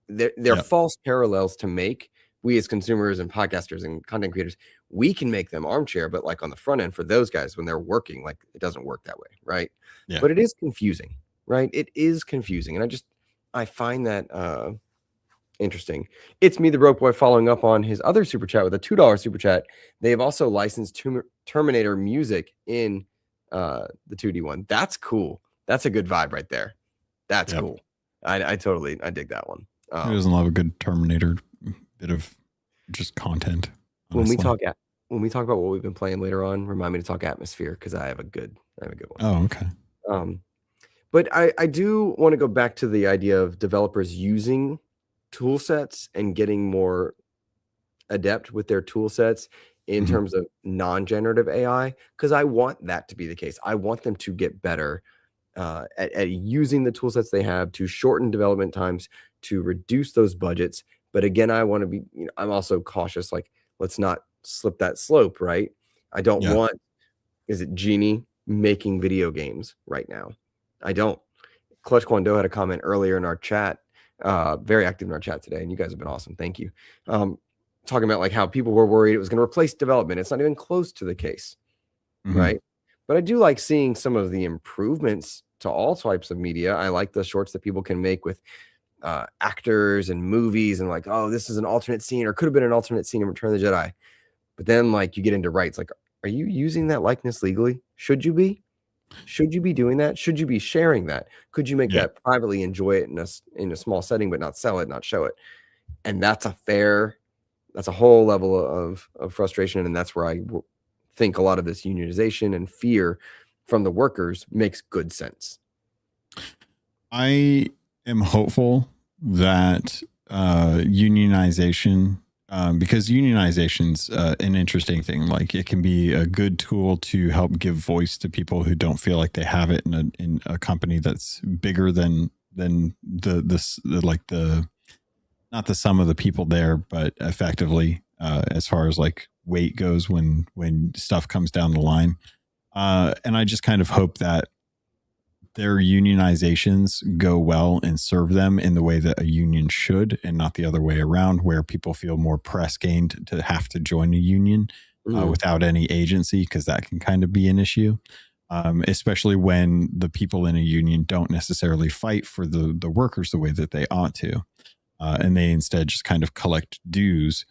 They're false parallels to make, we as consumers and podcasters and content creators, we can make them armchair, but like on the front end for those guys when they're working, like it doesn't work that way, right? Yeah. But it is confusing, right? It is confusing, and I find that interesting. It's me, the Broke Boy, following up on his other super chat with a $2 super chat. They have also licensed Terminator music in the 2D one. That's cool. That's a good vibe right there. That's cool. I totally dig that one. Who doesn't love a good Terminator bit of just content? Honestly. When we talk about what we've been playing later on, remind me to talk Atmosphere because I have a good one. Oh, okay. But I do want to go back to the idea of developers using tool sets and getting more adept with their tool sets in terms of non-generative AI, because I want that to be the case. I want them to get better at using the tool sets they have to shorten development times, to reduce those budgets. But again, I want to be, I'm also cautious, like, let's not slip that slope, right? I don't want, is it Genie making video games right now? I don't. Clutch Kwando had a comment earlier in our chat, very active in our chat today, and you guys have been awesome. Thank you. Talking about like how people were worried it was going to replace development. It's not even close to the case, right? But I do like seeing some of the improvements to all types of media. I like the shorts that people can make with actors and movies and like, oh, this is an alternate scene or could have been an alternate scene in Return of the Jedi. But then like you get into rights, like, are you using that likeness legally? Should you be? Should you be doing that? Should you be sharing that? Could you make that privately, enjoy it in a small setting, but not sell it, not show it? And that's a whole level of frustration. And that's where I think a lot of this unionization and fear from the workers makes good sense. I am hopeful that unionization, because unionization's an interesting thing. Like it can be a good tool to help give voice to people who don't feel like they have it in a company that's bigger than not the sum of the people there, but effectively as far as like weight goes when stuff comes down the line. And I just kind of hope that their unionizations go well and serve them in the way that a union should, and not the other way around, where people feel more press gained to have to join a union without any agency, because that can kind of be an issue, especially when the people in a union don't necessarily fight for the workers the way that they ought to, and they instead just kind of collect dues.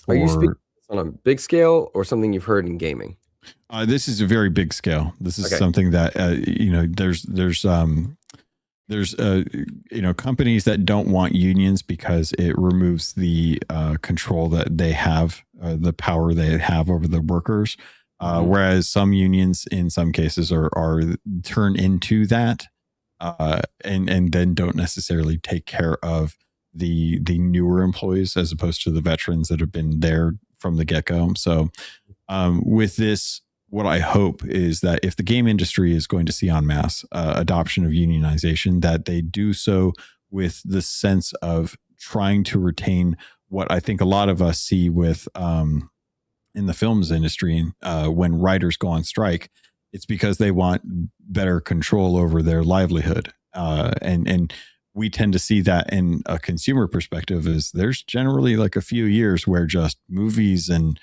Are you speaking on a big scale or something you've heard in gaming? This is a very big scale. This is something that there's companies that don't want unions because it removes the control that they have, the power they have over the workers. Whereas some unions, in some cases, are turn into that, and then don't necessarily take care of the newer employees as opposed to the veterans that have been there from the get-go. So with this, what I hope is that if the game industry is going to see en masse adoption of unionization, that they do so with the sense of trying to retain what I think a lot of us see with in the films industry when writers go on strike. It's because they want better control over their livelihood, and we tend to see that in a consumer perspective. Is there's generally like a few years where just movies and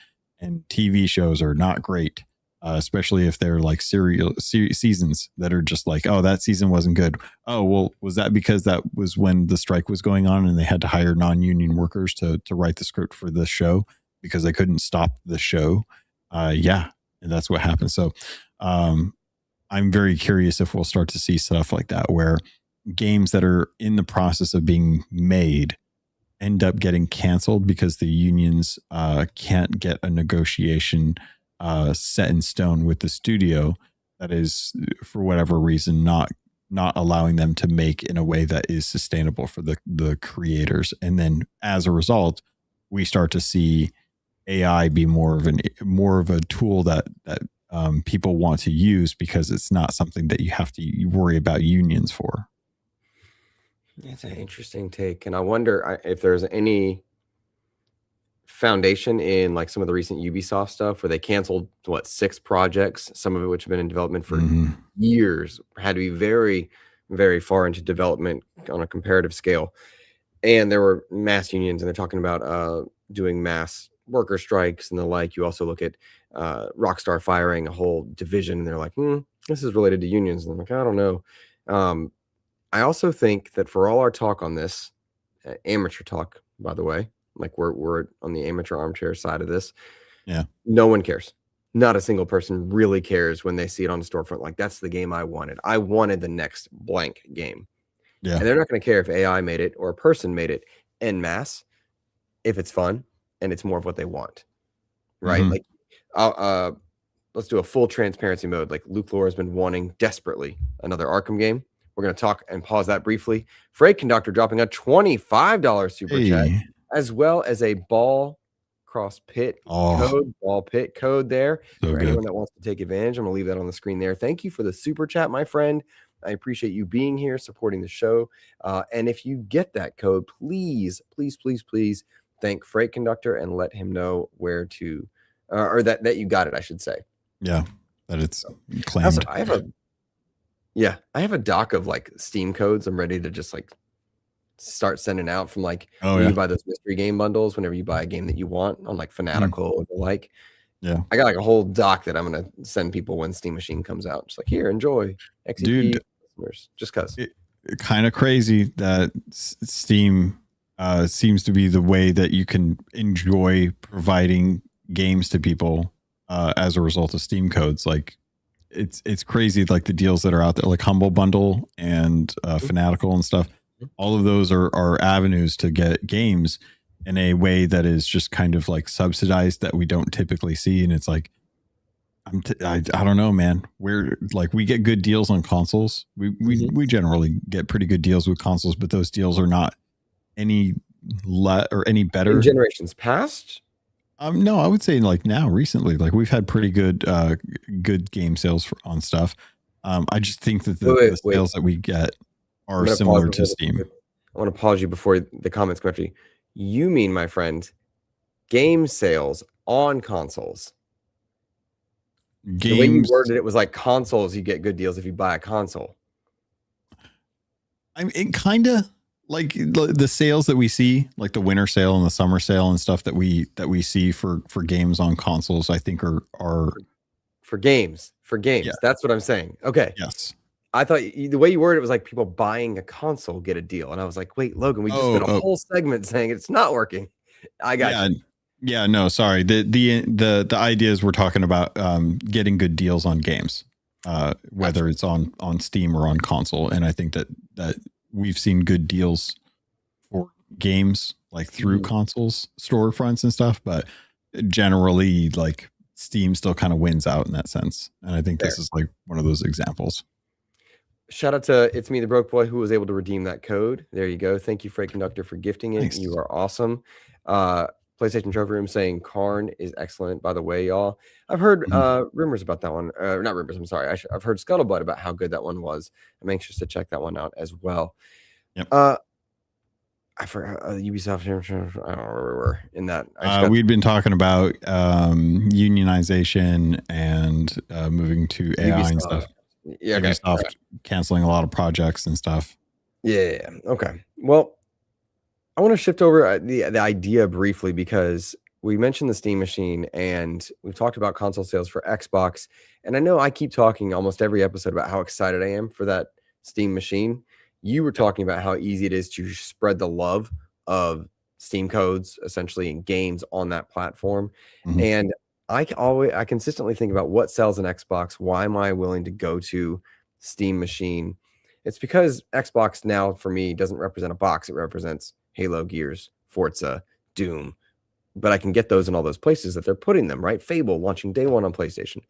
TV shows are not great. Especially if they're like seasons that are just like, oh, that season wasn't good. Oh, well, was that because that was when the strike was going on and they had to hire non-union workers to write the script for the show because they couldn't stop the show? Yeah, and that's what happened. So I'm very curious if we'll start to see stuff like that, where games that are in the process of being made end up getting canceled because the unions can't get a negotiation set in stone with the studio that is, for whatever reason, not allowing them to make in a way that is sustainable for the creators. And then as a result, we start to see AI be more of a tool that people want to use because it's not something that you have to worry about unions for. That's an interesting take. And I wonder if there's any foundation in like some of the recent Ubisoft stuff where they canceled 6 projects, some of it which have been in development for years, had to be very, very far into development on a comparative scale, and there were mass unions, and they're talking about doing mass worker strikes and the like. You also look at Rockstar firing a whole division, and they're like, this is related to unions. And I'm like, I don't know. I also think that for all our talk on this, amateur talk, by the way, like we're on the amateur armchair side of this. Yeah. No one cares. Not a single person really cares when they see it on the storefront. Like, that's the game I wanted. I wanted the next blank game. Yeah. And they're not going to care if AI made it or a person made it en masse, if it's fun and it's more of what they want. Right? Mhm. Like, let's do a full transparency mode. Like, Luke Laura has been wanting desperately another Arkham game. We're going to talk and pause that briefly. Freight Conductor dropping a $25 super chat, as well as a ball cross pit code, ball pit code there for anyone that wants to take advantage. I'm going to leave that on the screen there. Thank you for the super chat, my friend. I appreciate you being here, supporting the show. And if you get that code, please, please, please, please thank Freight Conductor and let him know where to, or that you got it, I should say. Yeah, that it's claimed. I have a doc of like Steam codes. I'm ready to just like start sending out from like when you buy those mystery game bundles, whenever you buy a game that you want on like Fanatical or the like. Yeah, I got like a whole doc that I'm gonna send people when Steam Machine comes out. Just like, here, enjoy. XEP dude, customers, just cause. Kind of crazy that Steam seems to be the way that you can enjoy providing games to people as a result of Steam codes. Like, it's crazy, like the deals that are out there, like Humble Bundle and Fanatical and stuff. All of those are avenues to get games in a way that is just kind of like subsidized that we don't typically see. And it's like, I don't know, man. We get good deals on consoles. We generally get pretty good deals with consoles, but those deals are not any any better in generations past. No, I would say like now recently, like we've had pretty good game sales on stuff. I just think that the sales that we get are similar to Steam. I want to pause you before the comments come after you. You mean, my friend, game sales on consoles? The way you worded it was like consoles, you get good deals if you buy a console. It kind of like the sales that we see, like the winter sale and the summer sale and stuff that we see for games on consoles, I think are for games. Yeah. That's what I'm saying. Okay. Yes. I thought the way you worded it was like people buying a console get a deal, and I was like, wait, Logan, we just spent a whole segment saying it's not working. I got you. Yeah, no, sorry. The idea is we're talking about getting good deals on games, whether it's on Steam or on console, and I think that we've seen good deals for games like through consoles, storefronts and stuff, but generally like Steam still kind of wins out in that sense. And I think this is like one of those examples. Shout out to It's Me, the Broke Boy, who was able to redeem that code. There you go. Thank you, Freight Conductor, for gifting it. Thanks. You are awesome. PlayStation Trophy Room saying Karn is excellent, by the way, y'all. I've heard rumors about that one. Not rumors, I'm sorry. I've heard scuttlebutt about how good that one was. I'm anxious to check that one out as well. Yep. I forgot Ubisoft. I don't know where we were in that. We'd been talking about unionization and moving to AI and stuff. Yeah, Ubisoft canceling a lot of projects and stuff. Yeah. Okay. Well, I want to shift over the idea briefly because we mentioned the Steam Machine and we've talked about console sales for Xbox. And I know I keep talking almost every episode about how excited I am for that Steam Machine. You were talking about how easy it is to spread the love of Steam codes, essentially, in games on that platform. Mm-hmm. And I consistently think about what sells an Xbox. Why am I willing to go to Steam Machine? It's because Xbox now, for me, doesn't represent a box. It represents Halo, Gears, Forza, Doom. But I can get those in all those places that they're putting them, right? Fable launching day one on PlayStation.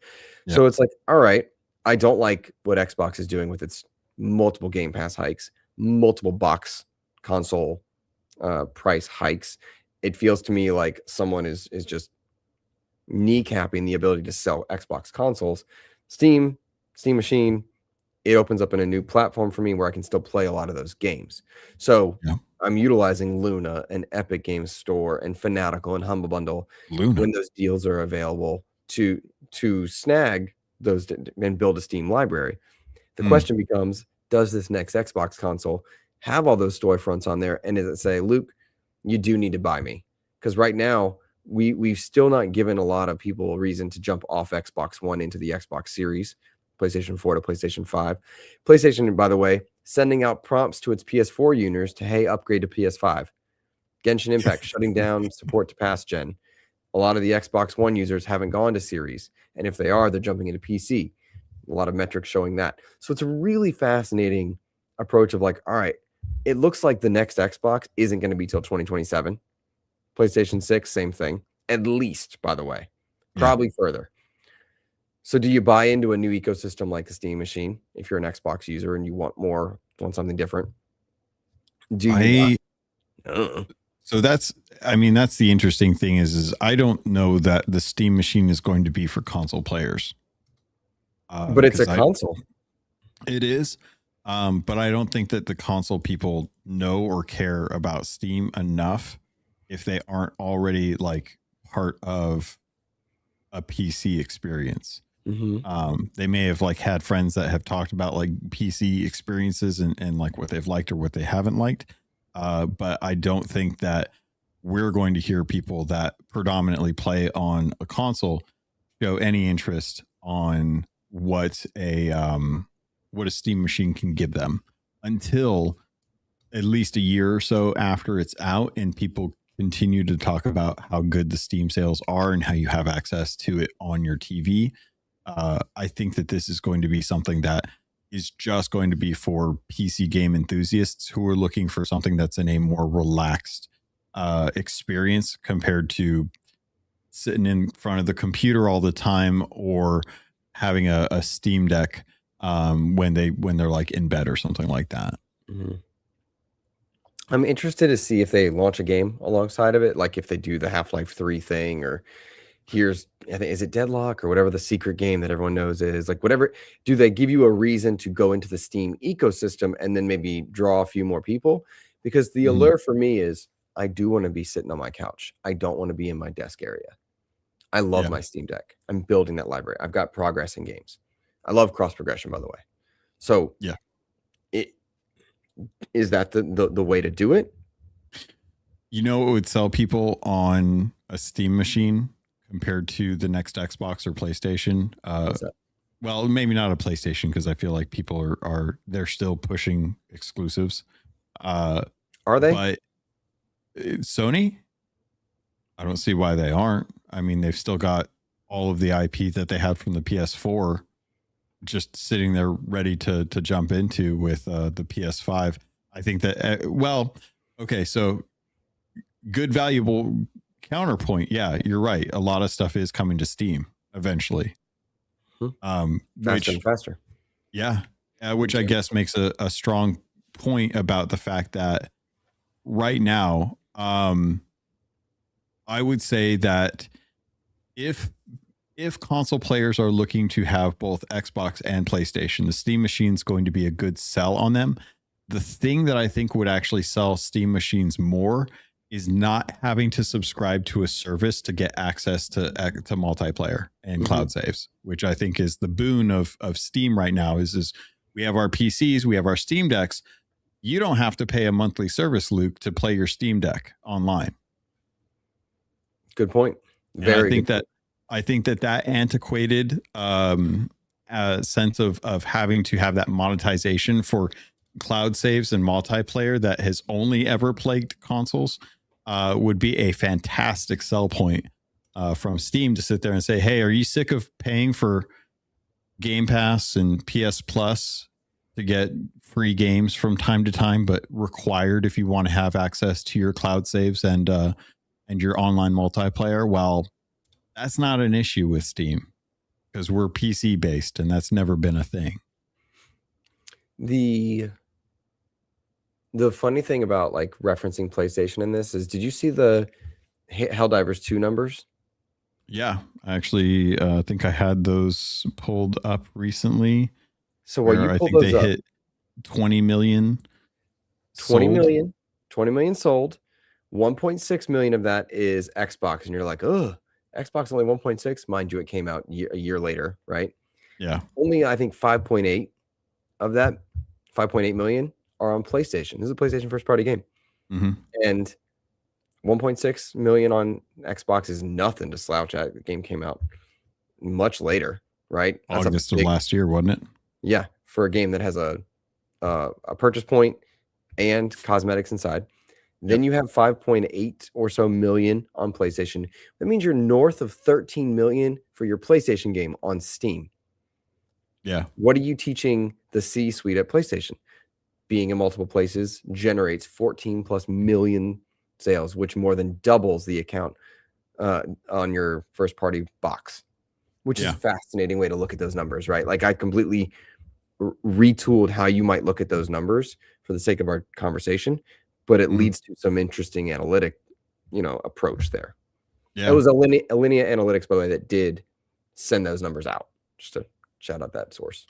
Yep. So it's like, all right, I don't like what Xbox is doing with its multiple Game Pass hikes, multiple box console price hikes. It feels to me like someone is just kneecapping the ability to sell Xbox consoles. Steam Machine, it opens up in a new platform for me where I can still play a lot of those games. So I'm utilizing Luna and Epic Games Store and Fanatical and Humble Bundle when those deals are available to snag those and build a Steam library. The question becomes, does this next Xbox console have all those storefronts on there? And does it say, Luke, you do need to buy me? because right now we've still not given a lot of people a reason to jump off Xbox One into the Xbox Series, PlayStation 4 to PlayStation 5. PlayStation, by the way, sending out prompts to its PS4 users to, hey, upgrade to PS5. Genshin Impact shutting down support to past gen. A lot of the Xbox One users haven't gone to Series, and if they are, they're jumping into PC. A lot of metrics showing that. So it's a really fascinating approach of like, all right, it looks like the next Xbox isn't going to be till 2027. PlayStation 6, same thing. At least, by the way. Probably further. So do you buy into a new ecosystem like the Steam machine if you're an Xbox user and you want something different? Do you not? So that's the interesting thing is I don't know that the Steam machine is going to be for console players. But it's a console. It is. But I don't think that the console people know or care about Steam enough if they aren't already like part of a PC experience. Mm-hmm. They may have like had friends that have talked about like PC experiences and like what they've liked or what they haven't liked. But I don't think that we're going to hear people that predominantly play on a console show any interest on what a Steam machine can give them until at least a year or so after it's out and people continue to talk about how good the Steam sales are and how you have access to it on your TV. I think that this is going to be something that is just going to be for PC game enthusiasts who are looking for something that's in a more relaxed experience compared to sitting in front of the computer all the time or having a Steam Deck when they're like in bed or something like that. Mm-hmm. I'm interested to see if they launch a game alongside of it, like if they do the Half-Life 3 thing, or I think, is it Deadlock or whatever the secret game that everyone knows is, like whatever. Do they give you a reason to go into the Steam ecosystem and then maybe draw a few more people? Because the allure for me is I do want to be sitting on my couch. I don't want to be in my desk area. I love my Steam Deck. I'm building that library. I've got progress in games. I love cross progression, by the way. So yeah. Is that the way to do it? You know what would sell people on a Steam machine compared to the next Xbox or PlayStation? Well, maybe not a PlayStation because I feel like people they're still pushing exclusives. Are they? But Sony, I don't see why they aren't. I mean, they've still got all of the IP that they had from the PS4 just sitting there ready to jump into with the PS5. I think that, okay, so good, valuable counterpoint. Yeah, you're right. A lot of stuff is coming to Steam eventually. Faster. Yeah. Which I guess makes a strong point about the fact that right now, I would say that if console players are looking to have both Xbox and PlayStation, the Steam machine is going to be a good sell on them. The thing that I think would actually sell Steam machines more is not having to subscribe to a service to get access to multiplayer and cloud saves, which I think is the boon of Steam right now is we have our PCs, we have our Steam Decks. You don't have to pay a monthly service, Luke, to play your Steam Deck online. Good point. I think that antiquated sense of having to have that monetization for cloud saves and multiplayer that has only ever plagued consoles would be a fantastic sell point from Steam to sit there and say, hey, are you sick of paying for Game Pass and PS Plus to get free games from time to time, but required if you want to have access to your cloud saves and your online multiplayer? Well, that's not an issue with Steam because we're PC based and that's never been a thing. The funny thing about like referencing PlayStation in this is, did you see the Helldivers 2 numbers? Yeah, I actually think I had those pulled up recently. So where you pulled those they hit 20 million 20 million sold. 1.6 million of that is Xbox, and you're like, oh, Xbox only 1.6. Mind you, it came out a year later, right? Yeah. Only I think 5.8 of that, 5.8 million are on PlayStation. This is a PlayStation first party game. And 1.6 million on Xbox is nothing to slouch at. The game came out much later, right? That's August of last year, wasn't it? Yeah, for a game that has a purchase point and cosmetics inside. Then you have 5.8 or so million on PlayStation. That means you're north of 13 million for your PlayStation game on Steam. Yeah. What are you teaching the C-suite at PlayStation? Being in multiple places generates 14 plus million sales, which more than doubles the account on your first party box, which is a fascinating way to look at those numbers, right? Like I completely retooled how you might look at those numbers for the sake of our conversation, but it leads to some interesting analytic, approach there. Yeah. It was Alinea Analytics, by the way, that did send those numbers out. Just to shout out that source.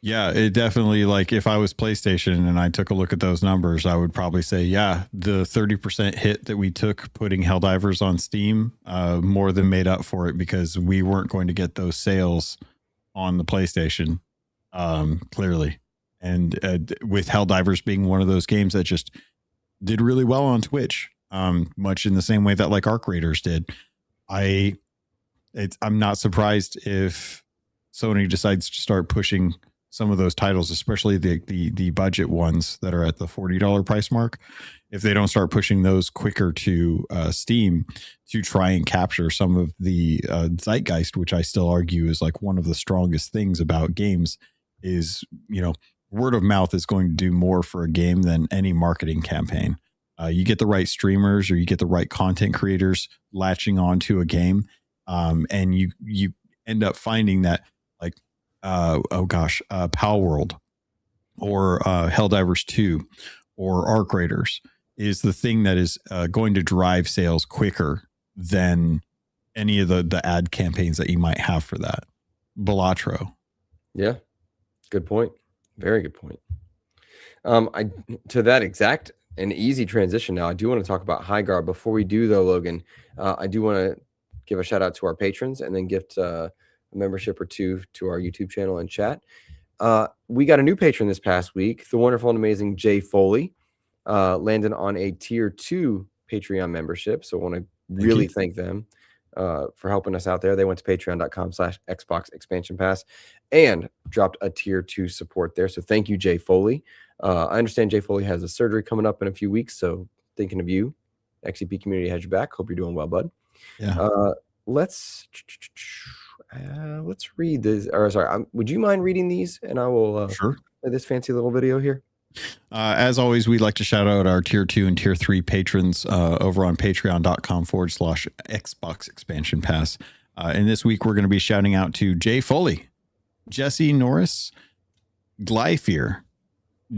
Yeah, it definitely, like if I was PlayStation and I took a look at those numbers, I would probably say, yeah, the 30% hit that we took putting Helldivers on Steam more than made up for it, because we weren't going to get those sales on the PlayStation, clearly. And with Helldivers being one of those games that just did really well on Twitch, much in the same way that like Arc Raiders did. I'm not surprised if Sony decides to start pushing some of those titles, especially the budget ones that are at the $40 price mark. If they don't start pushing those quicker to Steam to try and capture some of the zeitgeist, which I still argue is like one of the strongest things about games, is, word of mouth is going to do more for a game than any marketing campaign. You get the right streamers or you get the right content creators latching onto a game, and you end up finding that like Power World or Helldivers 2 or Arc Raiders is the thing that is going to drive sales quicker than any of the ad campaigns that you might have for that. Balatro. Yeah, good point. Very good point. To that exact and easy transition now, I do want to talk about Highguard. Before we do, though, Logan, I do want to give a shout out to our patrons and then gift a membership or two to our YouTube channel and chat. We got a new patron this past week, the wonderful and amazing Jay Foley, landed on a tier 2 Patreon membership. So I want to really thank them for helping us out there. They went to patreon.com/Xbox expansion pass and dropped a tier 2 support there. So thank you, Jay Foley. I understand Jay Foley has a surgery coming up in a few weeks. So thinking of you, XEP community has your back. Hope you're doing well, bud. Yeah. Let's read this. Or sorry, would you mind reading these? And I will sure play this fancy little video here. As always, we'd like to shout out our tier 2 and tier 3 patrons over on patreon.com/Xbox expansion pass. And this week we're going to be shouting out to Jay Foley, Jesse Norris, Glyphier,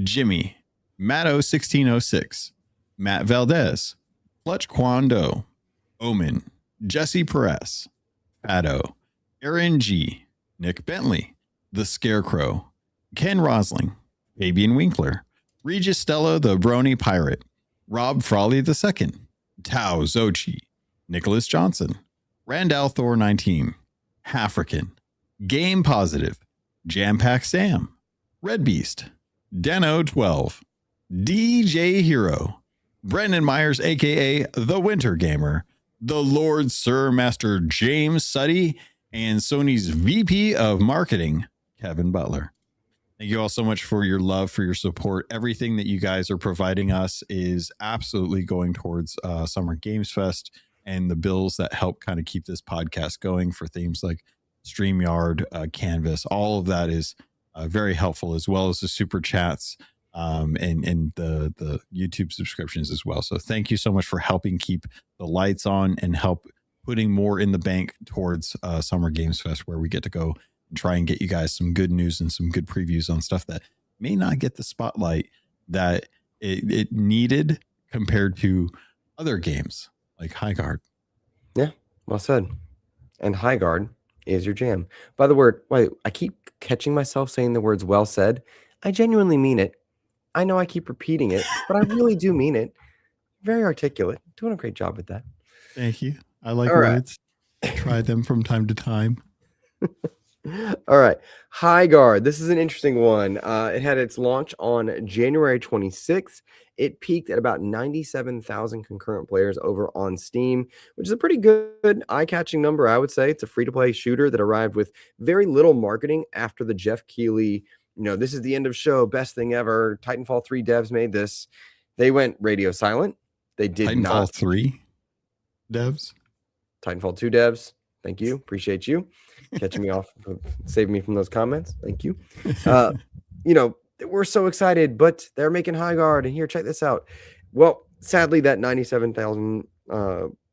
Jimmy, Matto1606, Matt Valdez, Fletch Kwando, Omen, Jesse Perez, Pato, Aaron G, Nick Bentley, The Scarecrow, Ken Rosling, Fabian Winkler, Regis Stella, the Brony Pirate, Rob Frawley II, Tao Zochi, Nicholas Johnson, Randall Thor 19, African, Game Positive, Jampack Sam, Red Beast, Deno 12, DJ Hero, Brendan Myers, aka The Winter Gamer, the Lord Sir Master James Suddy, and Sony's VP of Marketing, Kevin Butler. Thank you all so much for your love, for your support. Everything that you guys are providing us is absolutely going towards Summer Games Fest and the bills that help kind of keep this podcast going for things like StreamYard, Canvas. All of that is very helpful, as well as the super chats and the YouTube subscriptions as well. So thank you so much for helping keep the lights on and help putting more in the bank towards Summer Games Fest, where we get to go and try and get you guys some good news and some good previews on stuff that may not get the spotlight that it needed compared to other games like Highguard. Yeah, well said. And Highguard is your jam. By the word, wait, I keep catching myself saying the words "well said." I genuinely mean it. I know I keep repeating it, but I really do mean it. Very articulate. Doing a great job with that. Thank you. I like All words. Right. Try them from time to time. All right. Highguard. This is an interesting one. It had its launch on January 26th. It peaked at about 97,000 concurrent players over on Steam, which is a pretty good eye-catching number, I would say. It's a free-to-play shooter that arrived with very little marketing after the Jeff Keighley, this is the end of show, best thing ever. Titanfall 3 devs made this. They went radio silent. They did not. Titanfall 3 devs? Titanfall 2 devs. Thank you. Appreciate you catching me off, saving me from those comments. Thank you. We're so excited, but they're making Highguard, and here, check this out. Well, sadly, that 97,000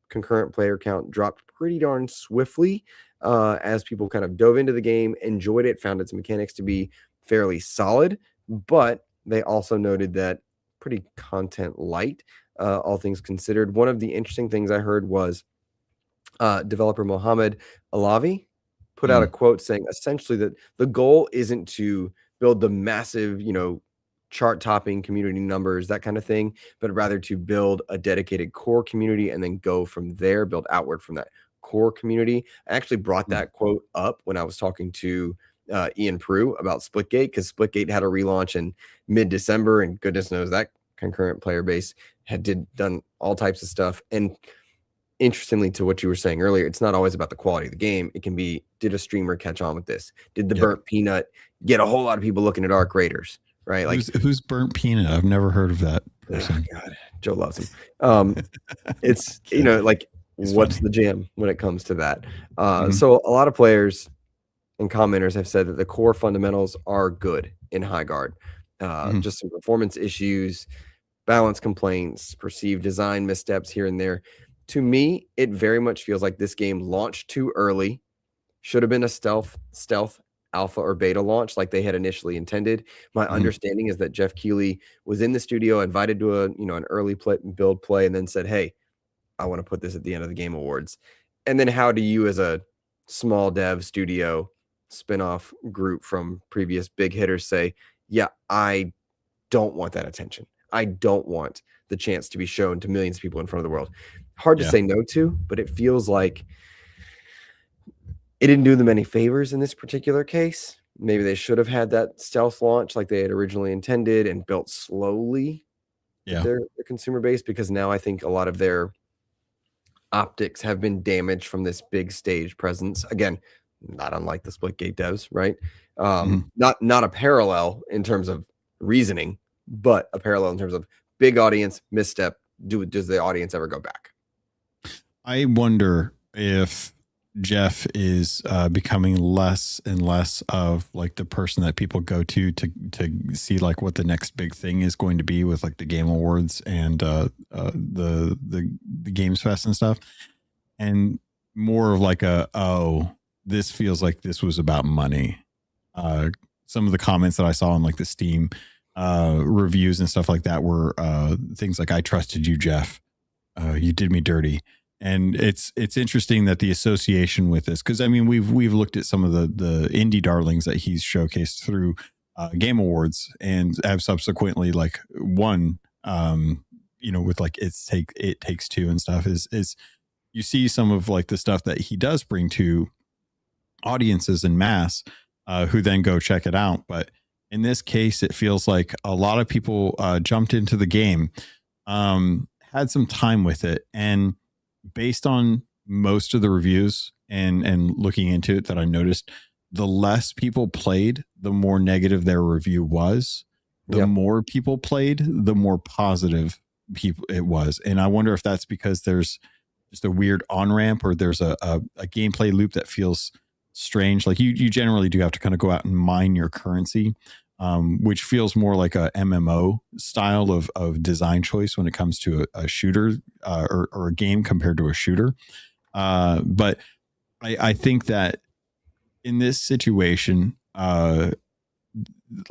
concurrent player count dropped pretty darn swiftly as people kind of dove into the game, enjoyed it, found its mechanics to be fairly solid, but they also noted that pretty content light, all things considered. One of the interesting things I heard was developer Mohammed Alavi put out a quote saying essentially that the goal isn't to build the massive, chart-topping community numbers, that kind of thing, but rather to build a dedicated core community and then go from there, build outward from that core community. I actually brought that quote up when I was talking to Ian Prue about Splitgate, because Splitgate had a relaunch in mid-December, and goodness knows that concurrent player base had done all types of stuff. And interestingly, to what you were saying earlier, it's not always about the quality of the game. It can be, did a streamer catch on with this? Did the burnt peanut get a whole lot of people looking at Arc Raiders? Right? Like, who's burnt peanut? I've never heard of that person. Oh God, Joe loves him. It's what's funny. The jam when it comes to that? So a lot of players and commenters have said that the core fundamentals are good in Highguard. Just some performance issues, balance complaints, perceived design missteps here and there. To me, it very much feels like this game launched too early. Should have been a stealth alpha or beta launch like they had initially intended. My understanding is that Jeff Keighley was in the studio, invited to an early build play, and then said, "Hey, I want to put this at the end of the Game Awards." And then how do you, as a small dev studio spinoff group from previous big hitters, say, "Yeah, I don't want that attention. I don't want the chance to be shown to millions of people in front of the world." Hard to say no to, but it feels like it didn't do them any favors in this particular case. Maybe they should have had that stealth launch like they had originally intended and built slowly their consumer base, because now I think a lot of their optics have been damaged from this big stage presence. Again, not unlike the Splitgate devs, right? Not a parallel in terms of reasoning, but a parallel in terms of big audience, misstep. Does the audience ever go back? I wonder if Jeff is becoming less and less of like the person that people go to see like what the next big thing is going to be with like the Game Awards and the Games Fest and stuff, and more of like this feels like this was about money. Some of the comments that I saw on like the Steam reviews and stuff like that were things like, "I trusted you, Jeff. You did me dirty." And it's interesting that the association with this, because I mean we've looked at some of the indie darlings that he's showcased through Game Awards and have subsequently like won, with like It Takes Two and stuff. Is you see some of like the stuff that he does bring to audiences en masse, who then go check it out. But in this case, it feels like a lot of people jumped into the game, had some time with it, and based on most of the reviews and looking into it that I noticed, the less people played, the more negative their review was. The more people played, the more positive it was. And I wonder if that's because there's just a weird on-ramp, or there's a gameplay loop that feels strange. Like you generally do have to kind of go out and mine your currency, which feels more like a MMO style of design choice when it comes to a shooter or a game compared to a shooter. But I think that in this situation,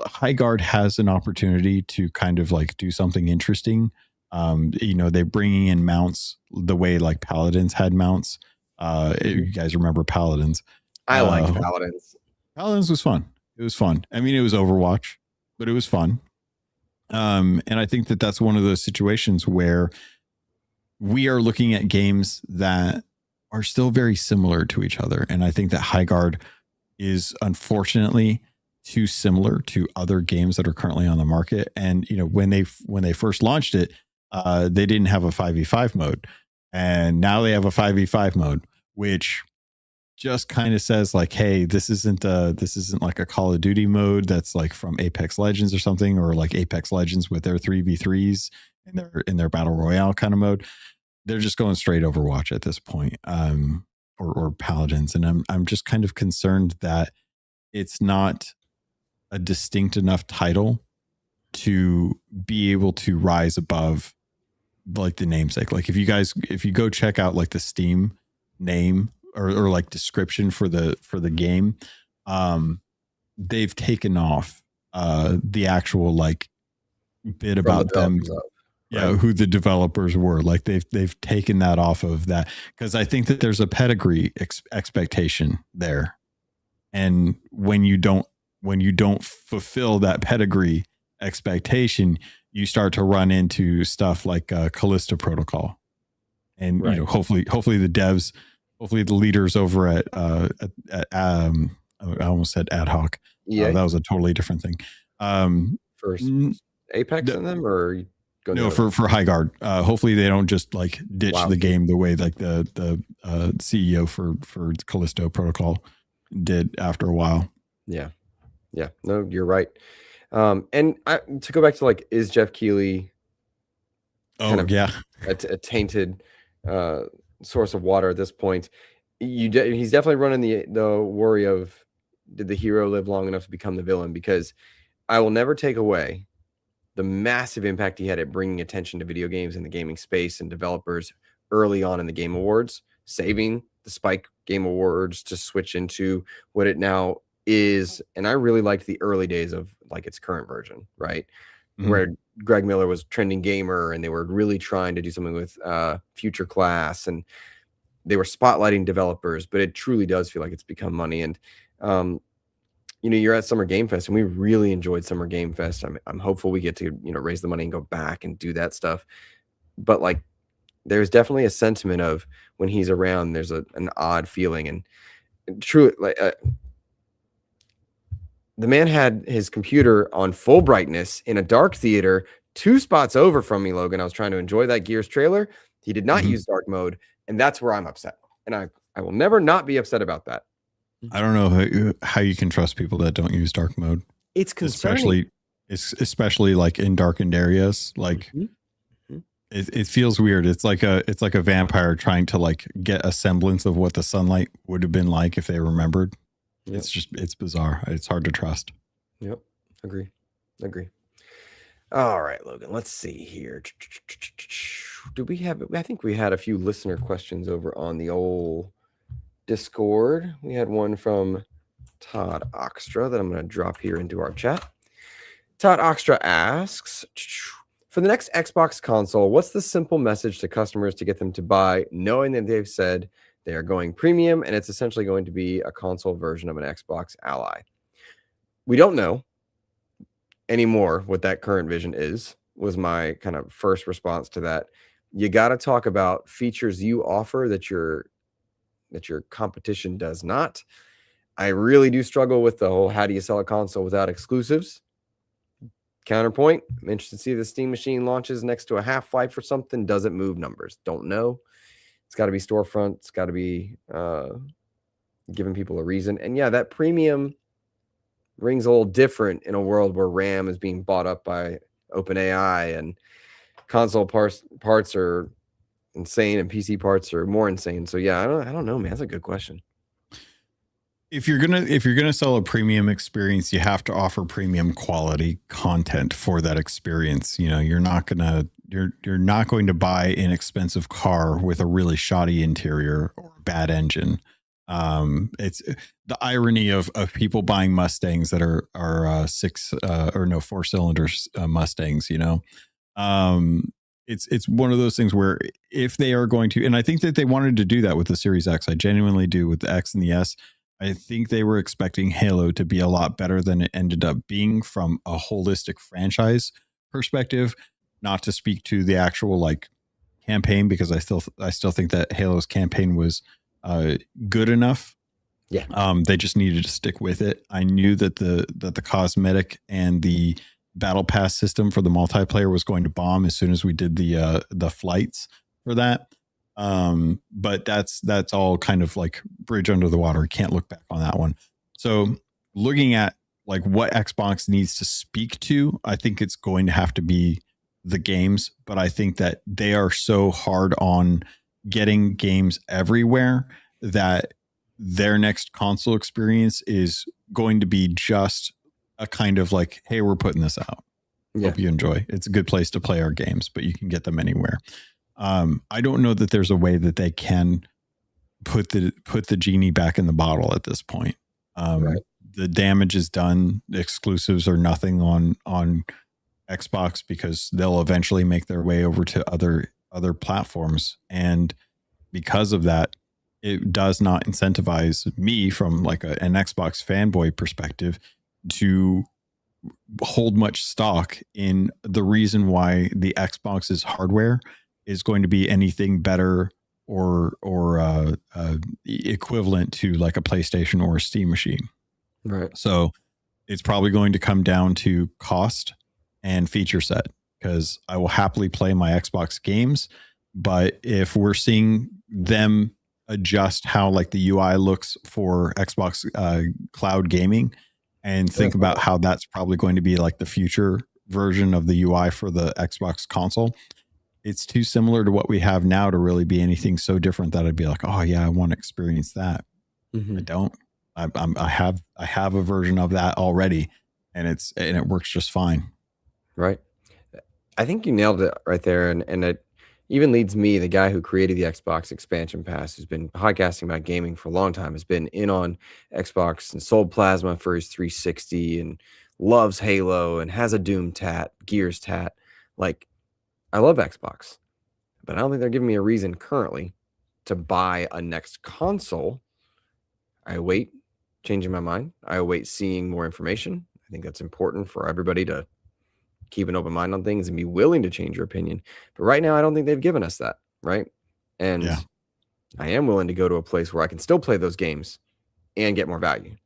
Highguard has an opportunity to kind of like do something interesting. They're bringing in mounts the way like Paladins had mounts. You guys remember Paladins? I liked Paladins. Paladins was fun. It was fun. I mean, it was Overwatch, but it was fun. And I think that that's one of those situations where we are looking at games that are still very similar to each other. And I think that Highguard is unfortunately too similar to other games that are currently on the market. And when they first launched it, they didn't have a 5v5 mode, and now they have a 5v5 mode, which just kind of says like, hey, this isn't like a Call of Duty mode that's like from Apex Legends or something, or like Apex Legends with their 3v3s in their battle royale kind of mode. They're just going straight Overwatch at this point, or Paladins, and I'm just kind of concerned that it's not a distinct enough title to be able to rise above like the namesake. Like if you go check out like the Steam name or like description for the game, they've taken off the actual like bit From the about them. developers up, Yeah, right? who the developers were. Like they've taken that off of that, because I think that there's a pedigree expectation there, and when you don't fulfill that pedigree expectation, you start to run into stuff like Callisto Protocol, and Right. hopefully the devs, hopefully the leaders over at I almost said ad hoc. EA That was a totally different thing. for Apex in them, or you go No, for Highguard. Hopefully they don't just like ditch Wow. the game the way like the CEO for Callisto Protocol did after a while. Yeah. No, you're right. And to go back to like, is Jeff Keighley kind of a tainted source of water at this point? He's definitely running the worry of, did the hero live long enough to become the villain? Because I will never take away the massive impact he had at bringing attention to video games in the gaming space and developers early on in the Game Awards, saving the Spike Game Awards to switch into what it now is. And I really liked the early days of like its current version, right? Mm-hmm. Where Greg Miller was trending gamer and they were really trying to do something with Future Class, and they were spotlighting developers, but it truly does feel like it's become money. And you're at Summer Game Fest, and we really enjoyed Summer Game Fest. I'm hopeful we get to raise the money and go back and do that stuff. But like, there's definitely a sentiment of when he's around, there's an odd feeling. And true, like the man had his computer on full brightness in a dark theater 2 spots over from me, Logan. I was trying to enjoy that Gears trailer. He did not use dark mode, and that's where I'm upset. And I will never not be upset about that. I don't know how you can trust people that don't use dark mode. It's concerning. Especially like in darkened areas. Like it feels weird. It's like a vampire trying to like get a semblance of what the sunlight would have been like if they remembered. Yep. It's bizarre. It's hard to trust. Yep. Agree. All right, Logan, let's see here. I think we had a few listener questions over on the old Discord. We had one from Todd Oxtra that I'm going to drop here into our chat. Todd Oxtra asks, for the next Xbox console, what's the simple message to customers to get them to buy, knowing that they've said they are going premium and it's essentially going to be a console version of an Xbox Ally? We don't know anymore what that current vision is, was my kind of first response to that. You got to talk about features you offer that your competition does not. I really do struggle with the whole, how do you sell a console without exclusives? Counterpoint, I'm interested to see if the Steam Machine launches next to a Half-Life or something. Does it move numbers? Don't know. It's got to be storefront. It's got to be giving people a reason. And yeah, that premium rings a little different in a world where RAM is being bought up by OpenAI and console parts are insane and PC parts are more insane. So yeah, I don't know, man. That's a good question. If you're gonna sell a premium experience, you have to offer premium quality content for that experience. You're not going to buy an expensive car with a really shoddy interior or a bad engine. It's the irony of people buying Mustangs that are 4-cylinder Mustangs. It's one of those things where if they are going to, and I think that they wanted to do that with the Series X. I genuinely do with the X and the S. I think they were expecting Halo to be a lot better than it ended up being from a holistic franchise perspective. Not to speak to the actual like campaign, because I still think that Halo's campaign was good enough Yeah. They just needed to stick with it. I knew that the cosmetic and the battle pass system for the multiplayer was going to bomb as soon as we did the flights for that. But that's all kind of like bridge under the water. Can't look back on that one. So looking at like what Xbox needs to speak to, I think it's going to have to be the games, but I think that they are so hard on getting games everywhere that their next console experience is going to be just a kind of like, hey, we're putting this out. Yeah. Hope you enjoy. It's a good place to play our games, but you can get them anywhere. I don't know that there's a way that they can put the genie back in the bottle at this point. Right. The damage is done. The exclusives are nothing on Xbox because they'll eventually make their way over to other platforms, and because of that, it does not incentivize me from like an Xbox fanboy perspective to hold much stock in the reason why the Xbox's hardware is going to be anything better or equivalent to like a PlayStation or a Steam machine. Right. So it's probably going to come down to cost and feature set, because I will happily play my Xbox games. But if we're seeing them adjust how like the UI looks for Xbox cloud gaming, and think about how that's probably going to be like the future version of the UI for the Xbox console, it's too similar to what we have now to really be anything so different that I'd be like, oh yeah, I want to experience that. Mm-hmm. I don't. I have a version of that already, and it works just fine. Right. I think you nailed it right there, and it even leads me, the guy who created the Xbox expansion pass, who's been podcasting about gaming for a long time, has been in on Xbox and sold plasma for his 360 and loves Halo and has a Doom tat, Gears tat. Like, I love Xbox, but I don't think they're giving me a reason currently to buy a next console. I await changing my mind. I await seeing more information. I think that's important for everybody to keep an open mind on things and be willing to change your opinion. But right now, I don't think they've given us that, right? And Yeah. I am willing to go to a place where I can still play those games and get more value,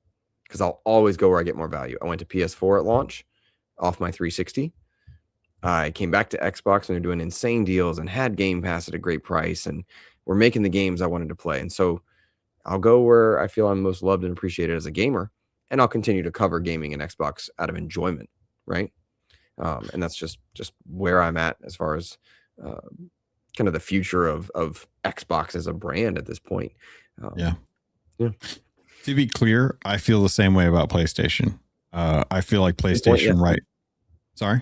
because I'll always go where I get more value. I went to PS4 at launch off my 360. I came back to Xbox, and they're doing insane deals and had Game Pass at a great price, and we're making the games I wanted to play. And so I'll go where I feel I'm most loved and appreciated as a gamer, and I'll continue to cover gaming and Xbox out of enjoyment, right? And that's just where I'm at as far as kind of the future of Xbox as a brand at this point. Yeah. To be clear, I feel the same way about PlayStation. I feel like PlayStation, right? Sorry.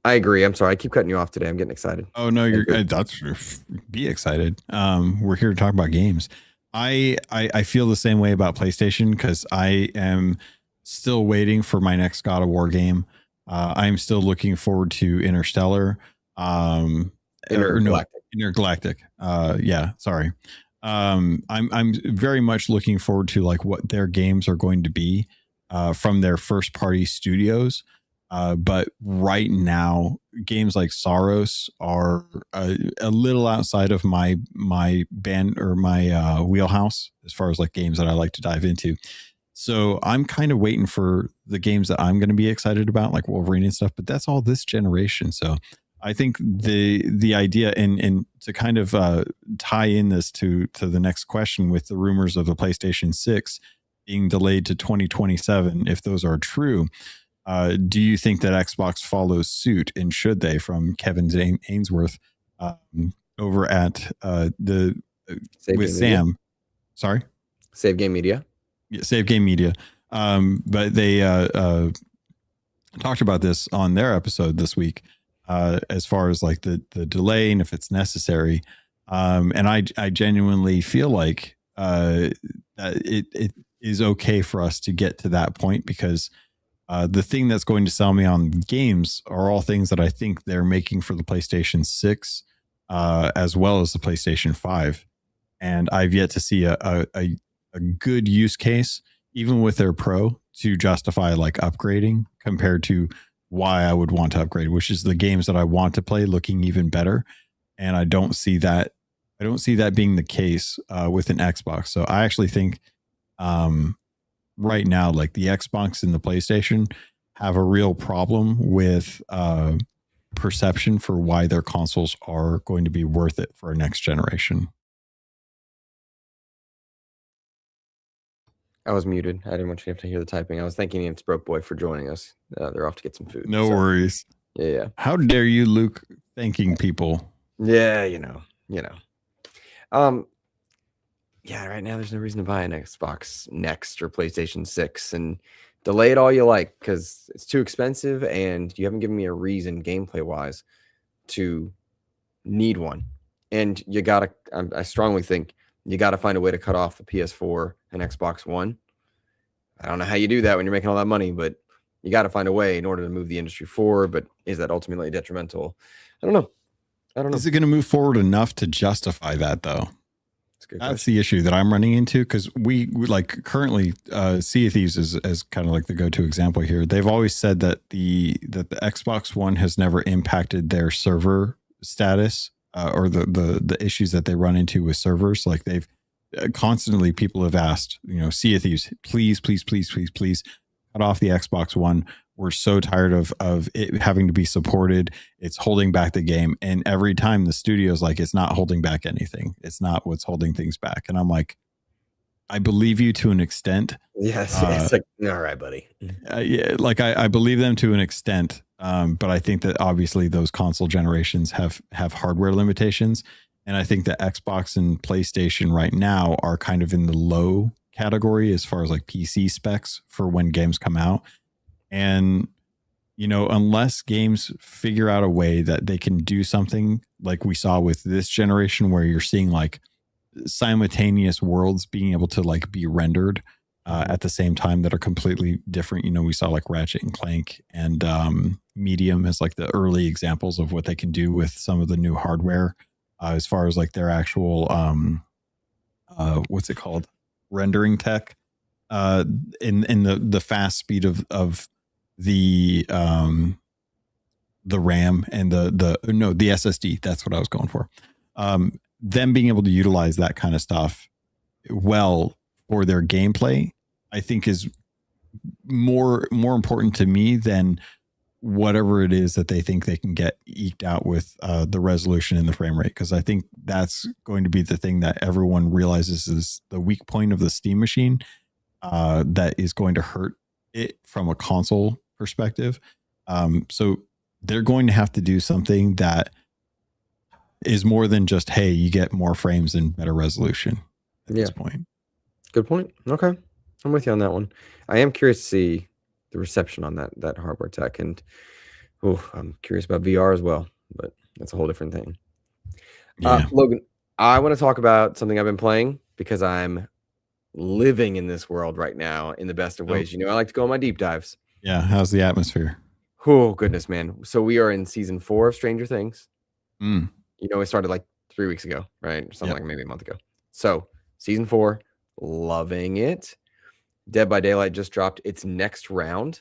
I agree. I'm sorry. I keep cutting you off today. I'm getting excited. Oh no, be excited. We're here to talk about games. I feel the same way about PlayStation, because I am still waiting for my next God of War game. I'm still looking forward to Interstellar. Intergalactic. Yeah, sorry. I'm very much looking forward to like what their games are going to be from their first party studios. But right now, games like Saros are a little outside of my band or my wheelhouse as far as like games that I like to dive into. So I'm kind of waiting for the games that I'm going to be excited about, like Wolverine and stuff. But that's all this generation. So I think the idea and to kind of tie in this to the next question with the rumors of the PlayStation 6 being delayed to 2027, if those are true. Do you think that Xbox follows suit, and should they? From Kevin Ainsworth over at with Sam. Media. Sorry, Save Game Media. Yeah, Save Game Media. But they talked about this on their episode this week, as far as like the delay and if it's necessary. And I genuinely feel like that it is okay for us to get to that point, because the thing that's going to sell me on games are all things that I think they're making for the PlayStation 6, as well as the PlayStation 5. And I've yet to see a good use case, even with their Pro, to justify like upgrading compared to why I would want to upgrade, which is the games that I want to play looking even better. And I don't see that being the case with an Xbox. So I actually think right now, like the Xbox and the PlayStation have a real problem with perception for why their consoles are going to be worth it for a next generation. I was muted. I didn't want you to have to hear the typing. I was thanking It's Broke Boy for joining us. They're off to get some food. No worries. Yeah. How dare you, Luke, thanking people? Yeah, you know. Yeah, right now there's no reason to buy an Xbox Next or PlayStation 6 and delay it all you like because it's too expensive and you haven't given me a reason gameplay wise to need one. And you gotta, I strongly think you gotta find a way to cut off the PS4 and Xbox One. I don't know how you do that when you're making all that money, but you got to find a way in order to move the industry forward. But is that ultimately detrimental? I don't know. Is it going to move forward enough to justify that, though? That's the issue that I'm running into, because we like currently Sea of Thieves is kind of like the go-to example here. They've always said that the Xbox One has never impacted their server status or the issues that they run into with servers. Like they've constantly, people have asked, Sea of Thieves, please cut off the Xbox One. We're so tired of it having to be supported. It's holding back the game. And every time the studio's like, it's not holding back anything. It's not what's holding things back. And I'm like, I believe you to an extent. Yes. It's like, all right, buddy. Yeah, like I believe them to an extent. But I think that obviously those console generations have hardware limitations. And I think that Xbox and PlayStation right now are kind of in the low category as far as like PC specs for when games come out. And, unless games figure out a way that they can do something like we saw with this generation, where you're seeing like simultaneous worlds being able to like be rendered at the same time that are completely different. We saw like Ratchet and Clank and Medium as like the early examples of what they can do with some of the new hardware as far as like their actual, what's it called? Rendering tech in the fast speed of the RAM and the SSD. That's what I was going for. Them being able to utilize that kind of stuff well for their gameplay, I think is more important to me than whatever it is that they think they can get eked out with the resolution and the frame rate. Because I think that's going to be the thing that everyone realizes is the weak point of the Steam machine that is going to hurt it from a console perspective. So they're going to have to do something that is more than just, hey, you get more frames and better resolution at this point. Good point. Okay. I'm with you on that one. I am curious to see the reception on that hardware tech. And I'm curious about VR as well, but that's a whole different thing. Yeah. Logan, I want to talk about something I've been playing because I'm living in this world right now in the best of ways. I like to go on my deep dives. Yeah. How's the atmosphere? Oh, goodness, man. So we are in season 4 of Stranger Things. It started like 3 weeks ago, right? Or something like maybe a month ago. So season 4, loving it. Dead by Daylight just dropped its next round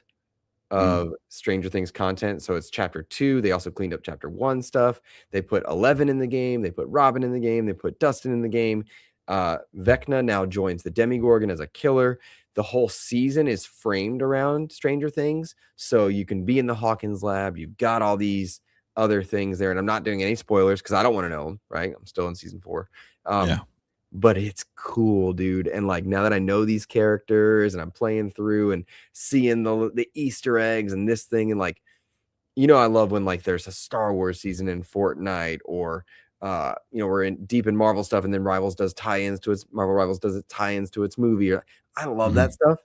of Stranger Things content. So it's chapter 2. They also cleaned up chapter 1 stuff. They put 11 in the game. They put Robin in the game. They put Dustin in the game. Vecna now joins the Demogorgon as a killer. The whole season is framed around Stranger Things. So you can be in the Hawkins lab. You've got all these other things there. And I'm not doing any spoilers because I don't want to know them, right? I'm still in season 4. But it's cool, dude. And like now that I know these characters and I'm playing through and seeing the Easter eggs and this thing, and like, I love when like there's a Star Wars season in Fortnite, or we're deep in Marvel stuff, and then Marvel Rivals does tie-ins to its movie. I love that stuff.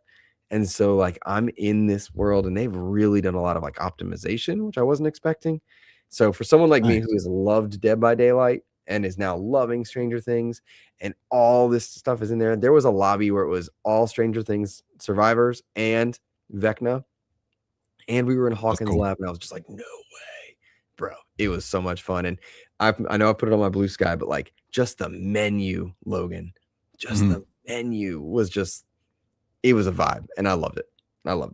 And so like I'm in this world, and they've really done a lot of like optimization, which I wasn't expecting. So for someone like me who has loved Dead by Daylight and is now loving Stranger Things, and all this stuff is in there. There was a lobby where it was all Stranger Things survivors and Vecna, and we were in Hawkins lab, and I was just like, no way, bro. It was so much fun. And I know I put it on my Blue Sky, but like just the menu, Logan, the menu was just, it was a vibe, and I loved it.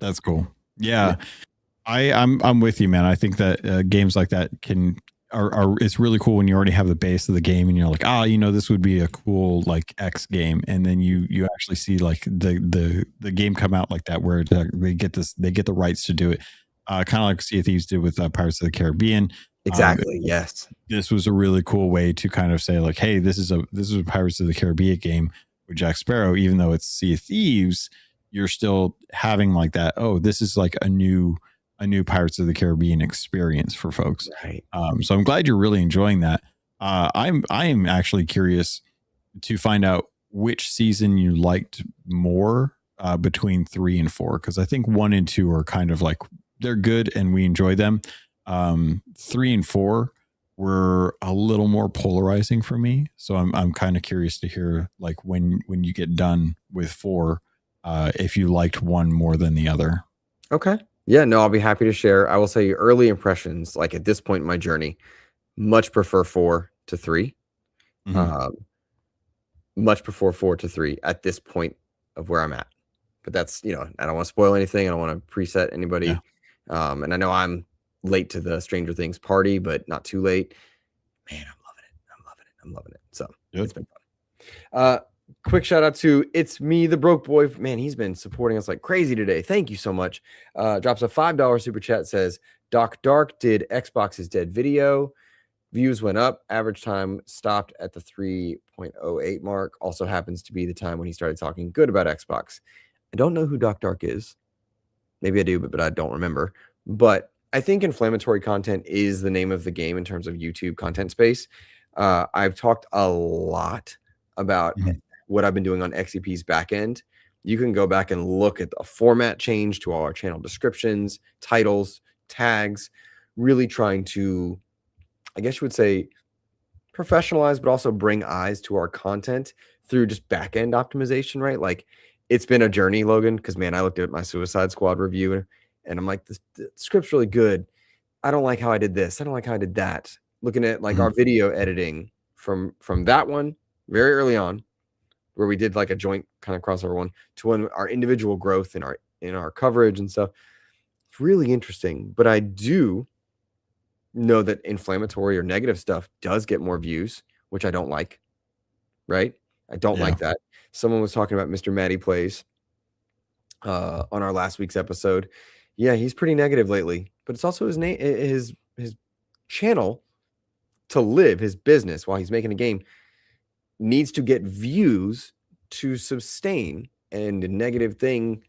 That's cool. Yeah. I'm with you, man. I think that games like that can it's really cool when you already have the base of the game and you're like, this would be a cool like X game, and then you actually see like the game come out like that, where they get the rights to do it, kind of like Sea of Thieves did with Pirates of the Caribbean. Exactly. Yes. This was a really cool way to kind of say like, hey, this is a Pirates of the Caribbean game with Jack Sparrow, even though it's Sea of Thieves, you're still having like that. Oh, this is like a new Pirates of the Caribbean experience for folks. Right. So I'm glad you're really enjoying that. I am actually curious to find out which season you liked more between 3 and 4, because I think 1 and 2 are kind of like, they're good and we enjoy them. 3 and 4 were a little more polarizing for me, so I'm kind of curious to hear like when you get done with 4, if you liked one more than the other. Okay. Yeah, no, I'll be happy to share. I will say early impressions, like at this point in my journey, much prefer 4 to 3. Mm-hmm. Much prefer 4 to 3 at this point of where I'm at. But that's, I don't want to spoil anything. I don't want to preset anybody. Yeah. And I know I'm late to the Stranger Things party, but not too late. Man, I'm loving it. So It's been fun. Quick shout out to It's Me, the Broke Boy. Man, he's been supporting us like crazy today. Thank you so much. Drops a $5 super chat, says, Doc Dark did Xbox's Dead video. Views went up. Average time stopped at the 3.08 mark. Also happens to be the time when he started talking good about Xbox. I don't know who Doc Dark is. Maybe I do, but I don't remember. But I think inflammatory content is the name of the game in terms of YouTube content space. I've talked a lot about what I've been doing on XEP's back end. You can go back and look at a format change to all our channel descriptions, titles, tags, really trying to, I guess you would say, professionalize, but also bring eyes to our content through just back end optimization, right? Like, it's been a journey, Logan, because man, I looked at my Suicide Squad review and I'm like, the script's really good. I don't like how I did this. I don't like how I did that. Looking at like our video editing from that one very early on, where we did like a joint kind of crossover one, to when our individual growth in our coverage and stuff. It's really interesting. But I do know that inflammatory or negative stuff does get more views, which I don't like. Right? I don't like that. Someone was talking about Mr. Matty Plays on our last week's episode. Yeah, he's pretty negative lately, but it's also his channel to live, his business while he's making a game needs to get views to sustain, and a negative thing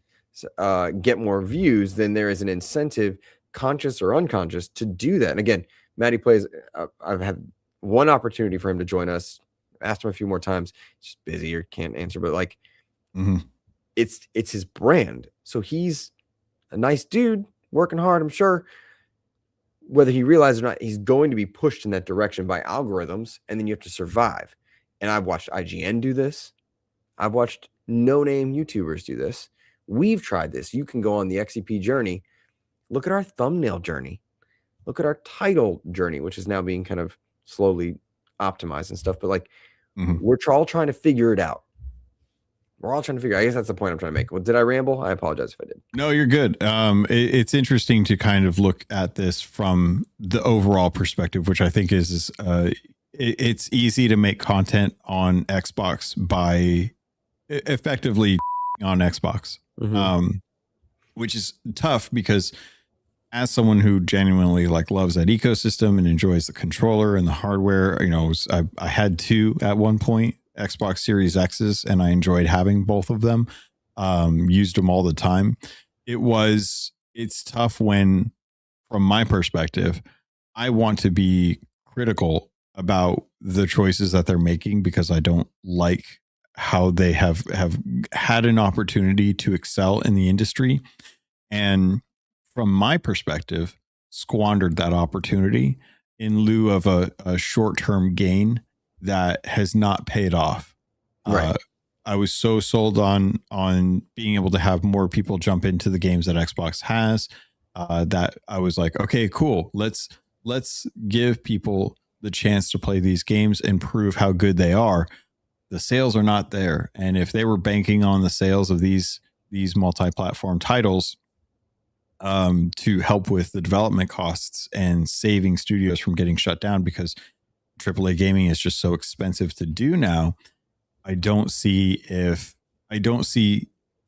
get more views. Then there is an incentive, conscious or unconscious, to do that. And again, Matty Plays, I've had one opportunity for him to join us. Asked him a few more times. He's just busy or can't answer, but like, it's his brand. So he's a nice dude working hard, I'm sure. Whether he realizes or not, he's going to be pushed in that direction by algorithms, and then you have to survive. And I've watched IGN do this. I've watched no-name YouTubers do this. We've tried this. You can go on the XEP journey. Look at our thumbnail journey. Look at our title journey, which is now being kind of slowly optimized and stuff. But like, we're all trying to figure it out. We're all trying to figure. I guess that's the point I'm trying to make. Well, did I ramble? I apologize if I did. No, you're good. It's interesting to kind of look at this from the overall perspective, which I think is it's easy to make content on Xbox by effectively on Xbox, which is tough because as someone who genuinely like loves that ecosystem and enjoys the controller and the hardware, I had 2 at one point, Xbox Series X's, and I enjoyed having both of them. Used them all the time. It's tough when, from my perspective, I want to be critical about the choices that they're making because I don't like how they have had an opportunity to excel in the industry. And from my perspective, squandered that opportunity in lieu of a short-term gain that has not paid off. Right. I was so sold on being able to have more people jump into the games that Xbox has, that I was like, okay, cool. Let's give people the chance to play these games and prove how good they are. The sales are not there. And if they were banking on the sales of these multi-platform titles, to help with the development costs and saving studios from getting shut down, because AAA gaming is just so expensive to do now. I don't see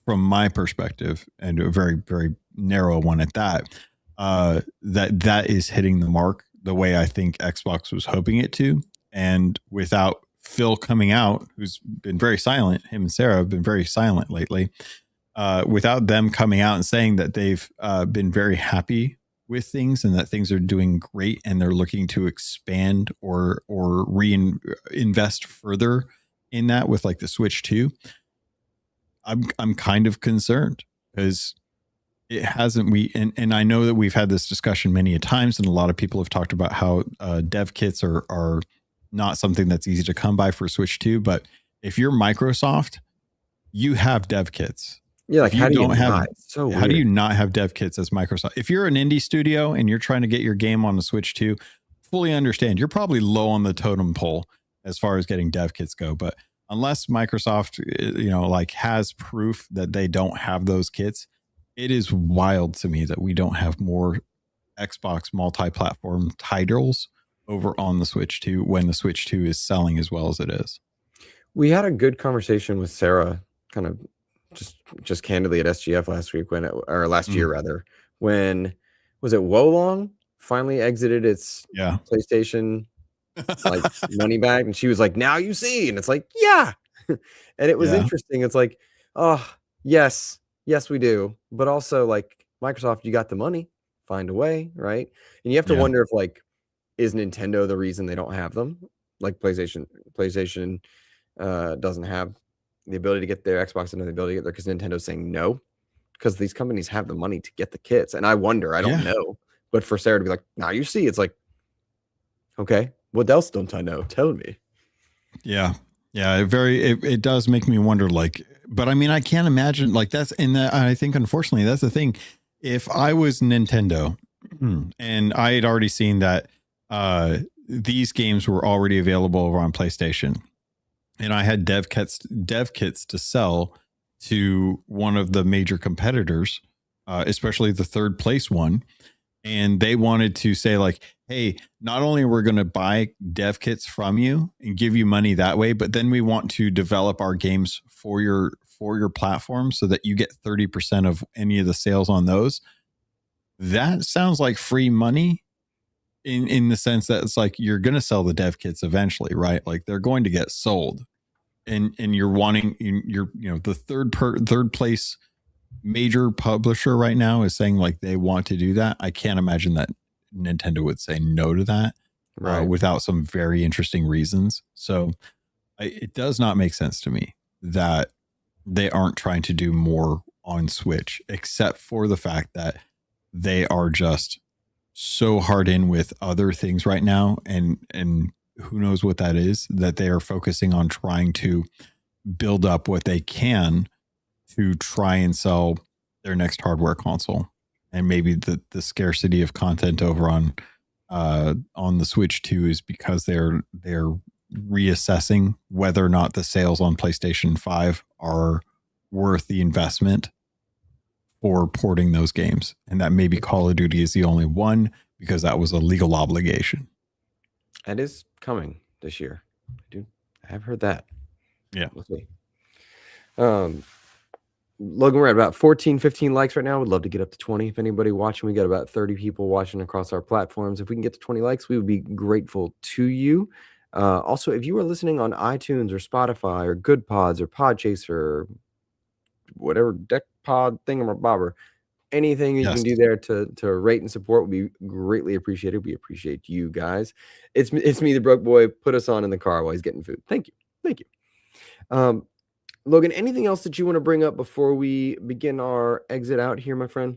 from my perspective, and a very, very narrow one at that, that is hitting the mark the way I think Xbox was hoping it to. And without Phil coming out, who's been very silent, him and Sarah have been very silent lately, without them coming out and saying that they've been very happy with things and that things are doing great and they're looking to expand or reinvest further in that with like the Switch 2, I'm kind of concerned, because it hasn't, and I know that we've had this discussion many a times, and a lot of people have talked about how dev kits are not something that's easy to come by for Switch 2. But if you're Microsoft, you have dev kits. Yeah, like how do you not? It's so weird. How do you not have dev kits as Microsoft? If you're an indie studio and you're trying to get your game on the Switch 2, fully understand you're probably low on the totem pole as far as getting dev kits go. But unless Microsoft, like has proof that they don't have those kits, it is wild to me that we don't have more Xbox multi-platform titles over on the Switch 2 when the Switch 2 is selling as well as it is. We had a good conversation with Sarah, kind of just candidly at SGF last week last year rather, when was it Wolong finally exited its PlayStation like money bag, and she was like, now you see, and it's like, yeah. And it was interesting. It's like, oh yes we do, but also like Microsoft, you got the money, find a way, right? And you have to wonder if like, is Nintendo the reason they don't have them? Like PlayStation doesn't have the ability to get their Xbox, and the ability to get there because Nintendo's saying no, because these companies have the money to get the kits. And I wonder, I don't know, but for Sarah to be like, now you see, it's like, okay, what else don't I know? Tell me. Yeah. It does make me wonder, like, but I mean, I can't imagine like that's in that. I think unfortunately that's the thing. If I was Nintendo and I had already seen that these games were already available over on PlayStation, and I had dev kits to sell to one of the major competitors, especially the third place one, and they wanted to say like, hey, not only are we going to buy dev kits from you and give you money that way, but then we want to develop our games for your platform so that you get 30% of any of the sales on those. That sounds like free money in the sense that it's like you're going to sell the dev kits eventually, right? Like they're going to get sold, and you're wanting the third place major publisher right now is saying like they want to do that. I can't imagine that Nintendo would say no to that without some very interesting reasons. So it does not make sense to me that they aren't trying to do more on Switch, except for the fact that they are just so hard in with other things right now, and who knows what that is, that they are focusing on trying to build up what they can to try and sell their next hardware console. And maybe the scarcity of content over on the Switch 2 is because they're reassessing whether or not the sales on PlayStation 5 are worth the investment for porting those games. And that maybe Call of Duty is the only one because that was a legal obligation. That is coming this year. I have heard that. Yeah. We'll see. Logan, we're at about 14, 15 likes right now. Would love to get up to 20. If anybody watching, we got about 30 people watching across our platforms. If we can get to 20 likes, we would be grateful to you. Also, if you are listening on iTunes or Spotify or Good Pods or Podchaser or whatever deck pod thingamabobber, anything you can do there to rate and support would be greatly appreciated. We appreciate you guys. It's me, the broke boy. Put us on in the car while he's getting food. Thank you. Logan, anything else that you want to bring up before we begin our exit out here, my friend?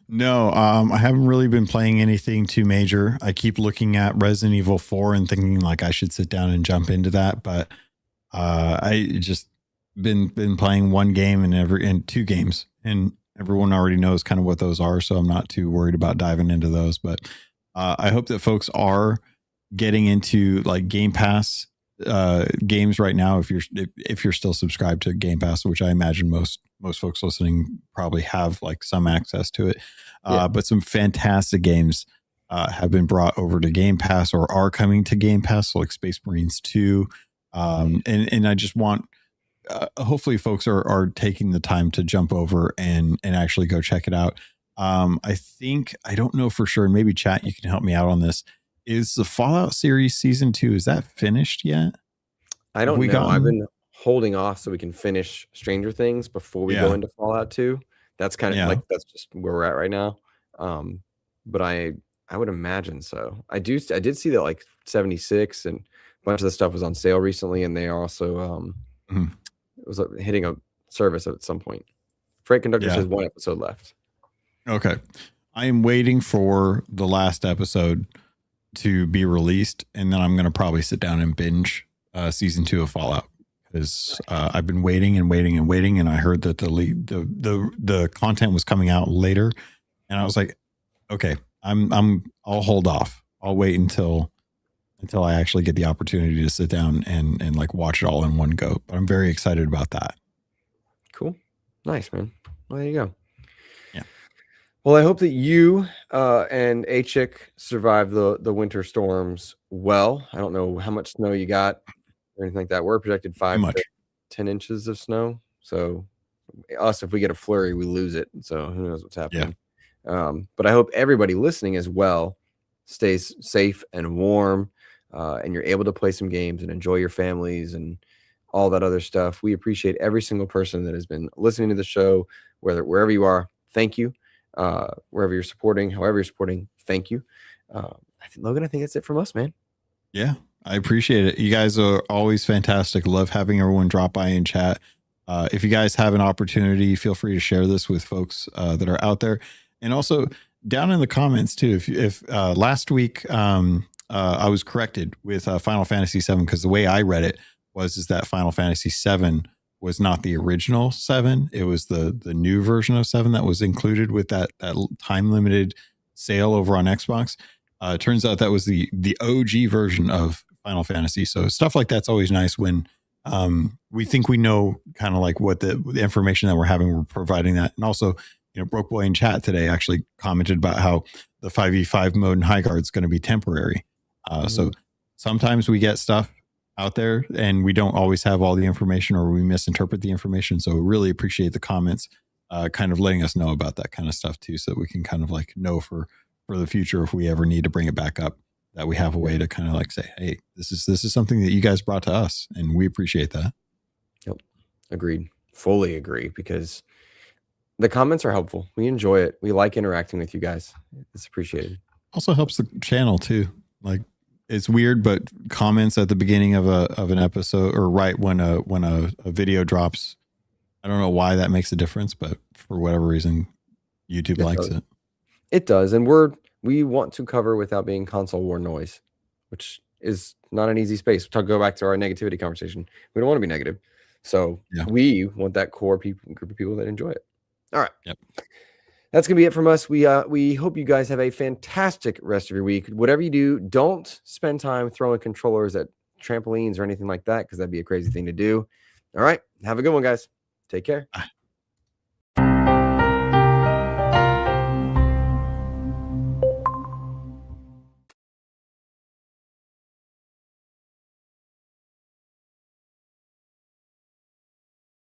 No, I haven't really been playing anything too major. I keep looking at Resident Evil 4 and thinking like I should sit down and jump into that, but I just been playing one game and two games, and everyone already knows kind of what those are, so I'm not too worried about diving into those. But I hope that folks are getting into like Game Pass games right now. If you're still subscribed to Game Pass, which I imagine most most folks listening probably have like some access to it. Yeah. But some fantastic games have been brought over to Game Pass or are coming to Game Pass, so like Space Marines 2. And I just want, hopefully folks are taking the time to jump over and actually go check it out. I think, I don't know for sure, and maybe chat, you can help me out on this. Is the Fallout series season 2, is that finished yet? I don't know. I've been holding off so we can finish Stranger Things before we go into Fallout 2. That's kind of like, that's just where we're at right now. But I would imagine so. I did see that like 76 and a bunch of the stuff was on sale recently, and they also it was hitting a service at some point. Freight Conductor says 1 episode left. Okay. I am waiting for the last episode to be released, and then I'm going to probably sit down and binge season 2 of Fallout, because I've been waiting and waiting and waiting, and I heard that the content was coming out later, and I was like, okay, I'll hold off. I'll wait until I actually get the opportunity to sit down and like watch it all in one go. But I'm very excited about that. Cool. Nice, man. Well, there you go. Yeah. Well, I hope that you and Achik survive the winter storms well. I don't know how much snow you got or anything like that. We're projected 5 to 10 inches of snow. So us, if we get a flurry, we lose it. So who knows what's happening. Yeah. But I hope everybody listening as well stays safe and warm, and you're able to play some games and enjoy your families and all that other stuff. We appreciate every single person that has been listening to the show, wherever you are. Thank you. Wherever you're supporting, however you're supporting, thank you. Logan, I think that's it from us, man. Yeah, I appreciate it. You guys are always fantastic. Love having everyone drop by and chat. If you guys have an opportunity, feel free to share this with folks that are out there. And also down in the comments too, if last week I was corrected with Final Fantasy VII, because the way I read it is that Final Fantasy VII was not the original 7. It was the new version of 7 that was included with that time limited sale over on Xbox. It turns out that was the OG version of Final Fantasy. So stuff like that's always nice when we think we know kind of like what the information that we're having, we're providing that. And also, Broke Boy in chat today actually commented about how the 5v5 mode in Highguard is going to be temporary. So sometimes we get stuff out there and we don't always have all the information, or we misinterpret the information. So really appreciate the comments, kind of letting us know about that kind of stuff too, so that we can kind of like know for the future, if we ever need to bring it back up, that we have a way to kind of like say, hey, this is something that you guys brought to us, and we appreciate that. Yep. Agreed. Fully agree, because the comments are helpful. We enjoy it. We like interacting with you guys. It's appreciated. Also helps the channel too. Like, it's weird, but comments at the beginning of an episode, or right when a video drops, I don't know why that makes a difference, but for whatever reason, YouTube likes it. It does, and we want to cover without being console war noise, which is not an easy space. To go back to our negativity conversation, we don't want to be negative, so we want that core group of people that enjoy it. All right. Yep. That's going to be it from us. We hope you guys have a fantastic rest of your week. Whatever you do, don't spend time throwing controllers at trampolines or anything like that, because that'd be a crazy thing to do. All right. Have a good one, guys. Take care. Bye.